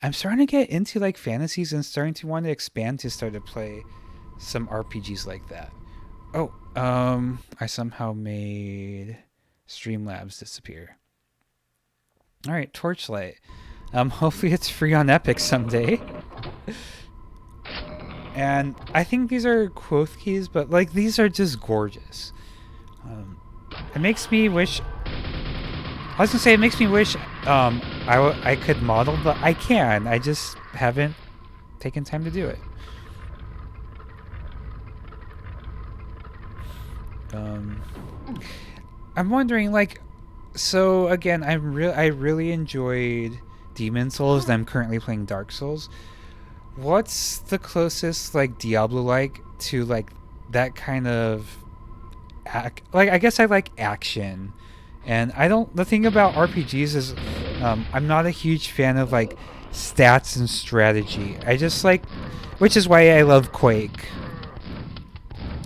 [SPEAKER 1] I'm starting to get into like fantasies and starting to want to expand to start to play some RPGs like that. Oh, I somehow made Streamlabs disappear. All right, Torchlight. Hopefully it's free on Epic someday. And I think these are quoth keys, but like these are just gorgeous. It makes me wish. I was gonna say it makes me wish I could model, but I can. I just haven't taken time to do it. I'm wondering, like, so again, I really enjoyed Demon Souls, and I'm currently playing Dark Souls. What's the closest like Diablo-like to like that kind of like I guess I like action. And I don't. The thing about RPGs is, I'm not a huge fan of like stats and strategy. I just like, which is why I love Quake.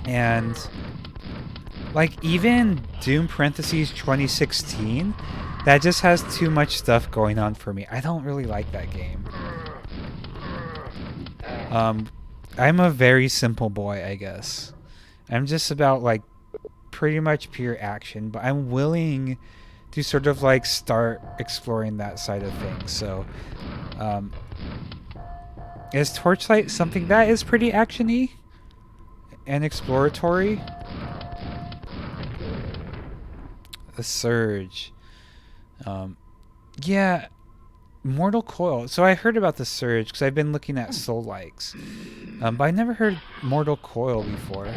[SPEAKER 1] And like even Doom parentheses 2016, that just has too much stuff going on for me. I don't really like that game. I'm a very simple boy, I guess. I'm just about like pretty much pure action, but I'm willing to sort of like start exploring that side of things. So is Torchlight something that is pretty actiony and exploratory? The Surge. Yeah, Mortal Coil. So I heard about the Surge because I've been looking at Soul Likes. But I never heard Mortal Coil before.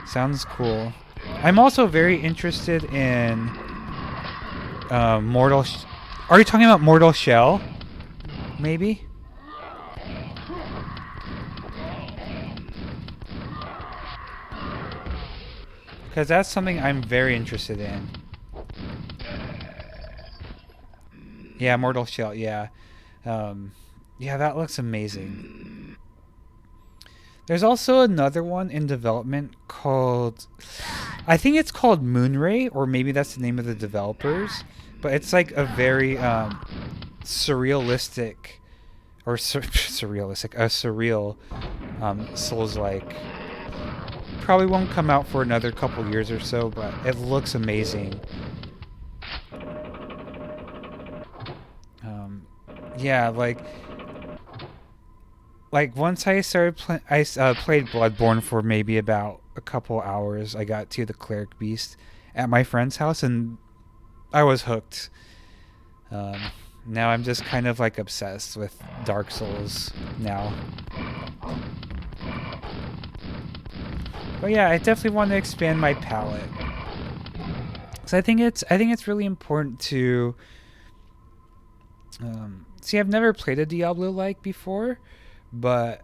[SPEAKER 1] Sounds cool. I'm also very interested in Mortal... Are you talking about Mortal Shell? Maybe? Because that's something I'm very interested in. Yeah, Mortal Shell, yeah. Yeah, that looks amazing. There's also another one in development called... I think it's called Moonray, or maybe that's the name of the developers. But it's like a very surrealistic... Or surrealistic... A surreal Souls-like. Probably won't come out for another couple years or so, but it looks amazing. Yeah, like once I started played Bloodborne for maybe about a couple hours. I got to the Cleric Beast at my friend's house, and I was hooked. Now I'm just kind of like obsessed with Dark Souls now. But yeah, I definitely want to expand my palette. So I think it's really important to see. I've never played a Diablo-like before, but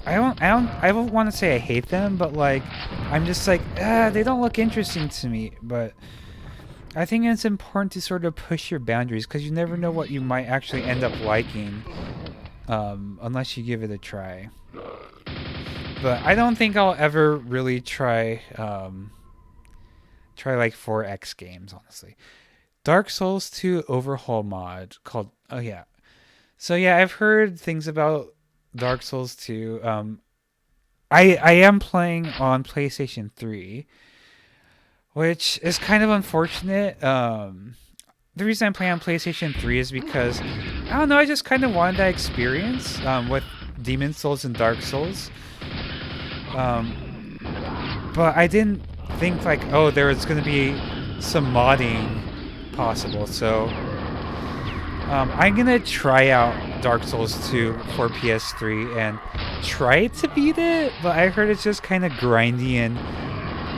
[SPEAKER 1] I don't want to say I hate them, but like I'm just like they don't look interesting to me. But I think it's important to sort of push your boundaries because you never know what you might actually end up liking unless you give it a try. But I don't think I'll ever really try like 4X games, honestly. Dark Souls 2 overhaul mod called... Oh, yeah. So, yeah, I've heard things about Dark Souls 2. I am playing on PlayStation 3, which is kind of unfortunate. The reason I'm playing on PlayStation 3 is because, I don't know, I just kind of wanted that experience with Demon Souls and Dark Souls. But I didn't think like, oh, there was going to be some modding possible. So I'm going to try out Dark Souls 2 for PS3 and try to beat it. But I heard it's just kind of grindy and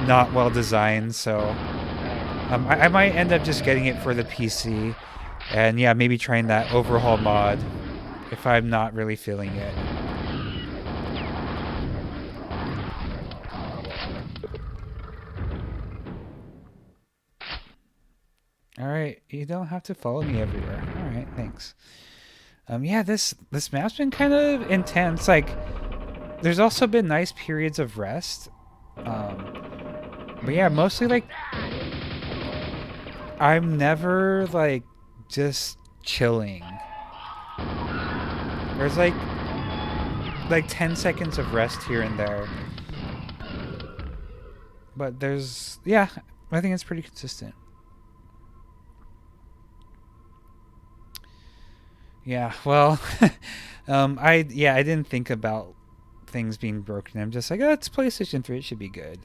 [SPEAKER 1] not well designed. So I might end up just getting it for the PC. And yeah, maybe trying that overhaul mod if I'm not really feeling it. Alright, you don't have to follow me everywhere. Alright, thanks. Yeah, this map's been kind of intense. Like, there's also been nice periods of rest. But yeah, mostly like I'm never like just chilling. There's like 10 seconds of rest here and there. But there's, yeah, I think it's pretty consistent. Yeah, well, I didn't think about things being broken. I'm just like, oh, it's PlayStation 3, it should be good.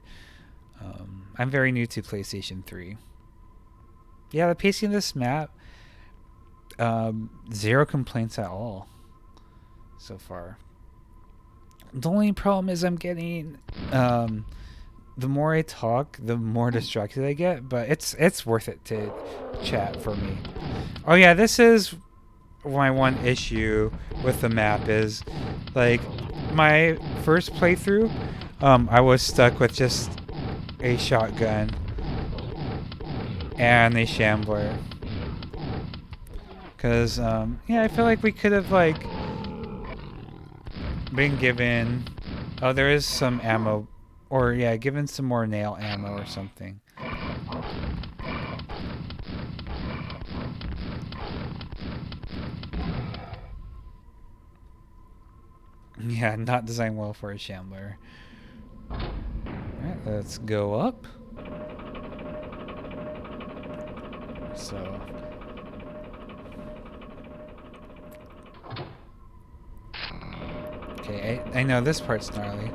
[SPEAKER 1] I'm very new to PlayStation 3. Yeah, the pacing of this map, zero complaints at all so far. The only problem is I'm getting, the more I talk, the more distracted I get, but it's worth it to chat for me. Oh yeah, this is my one issue with the map is, like, my first playthrough, I was stuck with just a shotgun and a shambler. Cause, yeah, I feel like we could have, like, been given... Oh, there is some ammo. Or, yeah, given some more nail ammo or something. Yeah, not designed well for a shambler. Alright, let's go up. So... Okay, I know this part's gnarly.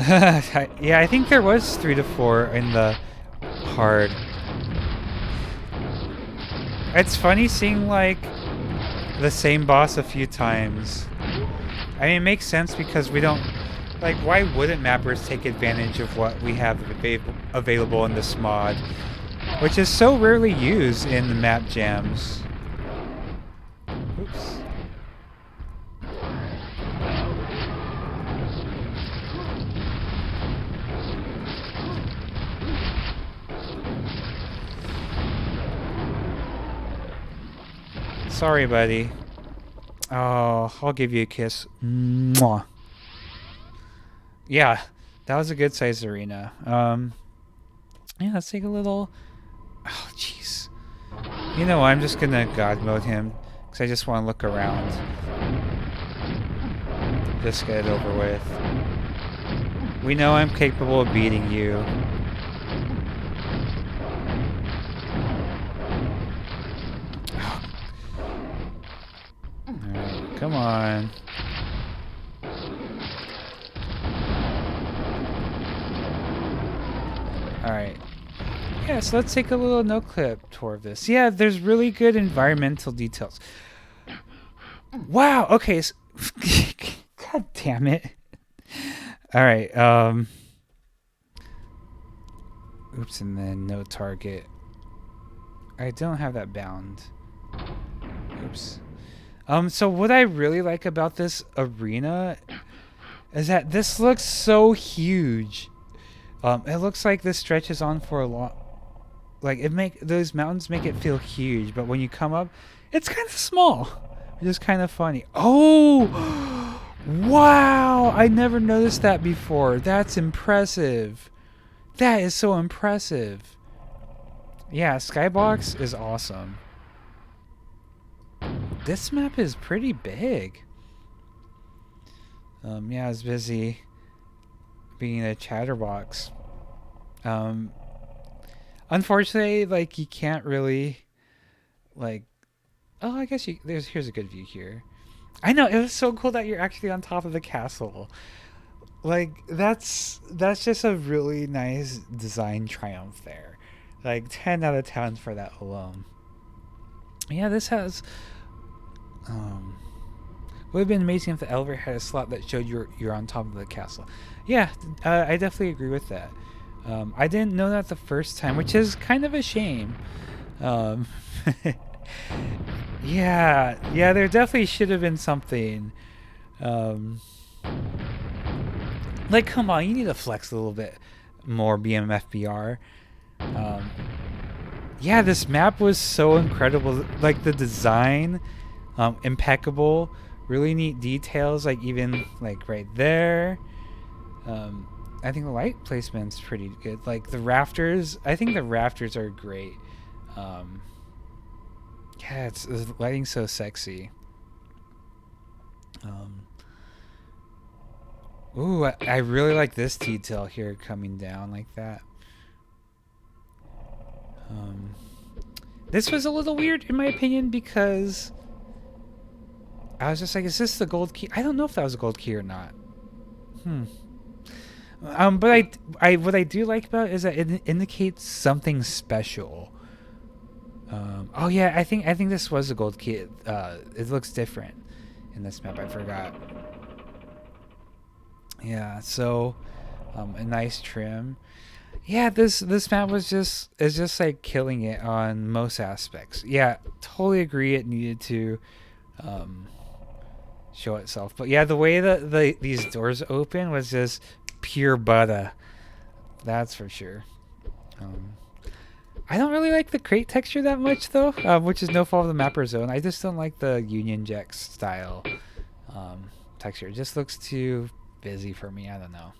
[SPEAKER 1] Yeah, I think there was 3 to 4 in the hard. It's funny seeing like the same boss a few times. I mean, it makes sense because we don't like. Why wouldn't mappers take advantage of what we have available in this mod, which is so rarely used in the map jams? Oops. Sorry, buddy. Oh, I'll give you a kiss. Mwah. Yeah, that was a good sized arena. Yeah, let's take a little. Oh, jeez. You know, I'm just gonna God mode him because I just want to look around. Just get it over with. We know I'm capable of beating you. Alright, come on. Alright. Yeah, so let's take a little no-clip tour of this. Yeah, there's really good environmental details. Wow, okay. So God damn it. Alright, oops, and then no target. I don't have that bound. Oops. So what I really like about this arena is that this looks so huge. It looks like this stretches on for a long. Like those mountains make it feel huge, but when you come up, it's kind of small, which is kind of funny. Oh, wow! I never noticed that before. That's impressive. That is so impressive. Yeah, Skybox is awesome. This map is pretty big. Yeah, I was busy being a chatterbox. Unfortunately, like you can't really, like, oh, I guess here's a good view here. I know, it was so cool that you're actually on top of the castle. Like that's just a really nice design triumph there. Like 10 out of 10 for that alone. Yeah, this has. Would have been amazing if the elevator had a slot that showed you're on top of the castle. Yeah, I definitely agree with that. I didn't know that the first time, which is kind of a shame. Yeah, there definitely should have been something. Like, come on, you need to flex a little bit more, bmfbr. Yeah, this map was so incredible. Like the design, impeccable. Really neat details, like even like right there. I think the light placement's pretty good. Like the rafters, I think the rafters are great. Yeah, the lighting's so sexy. Ooh, I really like this detail here coming down like that. This was a little weird in my opinion because I was just like, is this the gold key? I don't know if that was a gold key or not. But what I do like about it is that it indicates something special. Oh yeah, I think this was a gold key. It looks different in this map. I forgot. Yeah, so a nice trim. Yeah, this map is just like killing it on most aspects. Yeah, totally agree. It needed to show itself, but yeah, the way that these doors open was just pure butter. That's for sure. I don't really like the crate texture that much though, which is no fault of the mapper's own. I just don't like the Union Jack style texture. It just looks too busy for me. I don't know.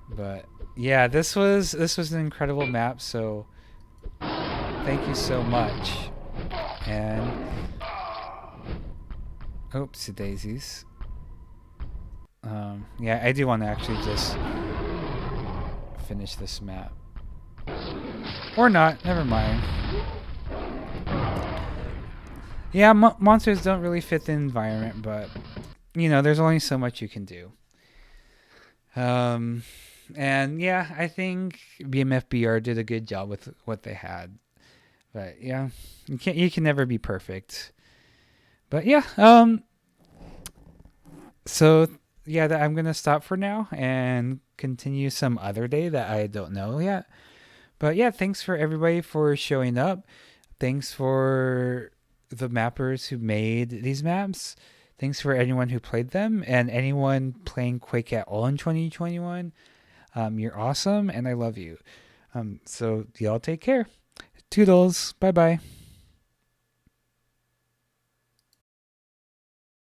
[SPEAKER 1] But yeah, this was an incredible map. So thank you so much. And oopsie daisies. Yeah, I do want to actually just finish this map. Or not, never mind. Yeah, monsters don't really fit the environment, but, you know, there's only so much you can do. Um, and yeah, I think bmfbr did a good job with what they had. But yeah, you can never be perfect. But yeah, so yeah, I'm gonna stop for now and continue some other day that I don't know yet. But yeah, thanks for everybody for showing up. Thanks for the mappers who made these maps. Thanks for anyone who played them and anyone playing Quake at all in 2021. You're awesome and I love you. So y'all take care. Toodles. Bye bye.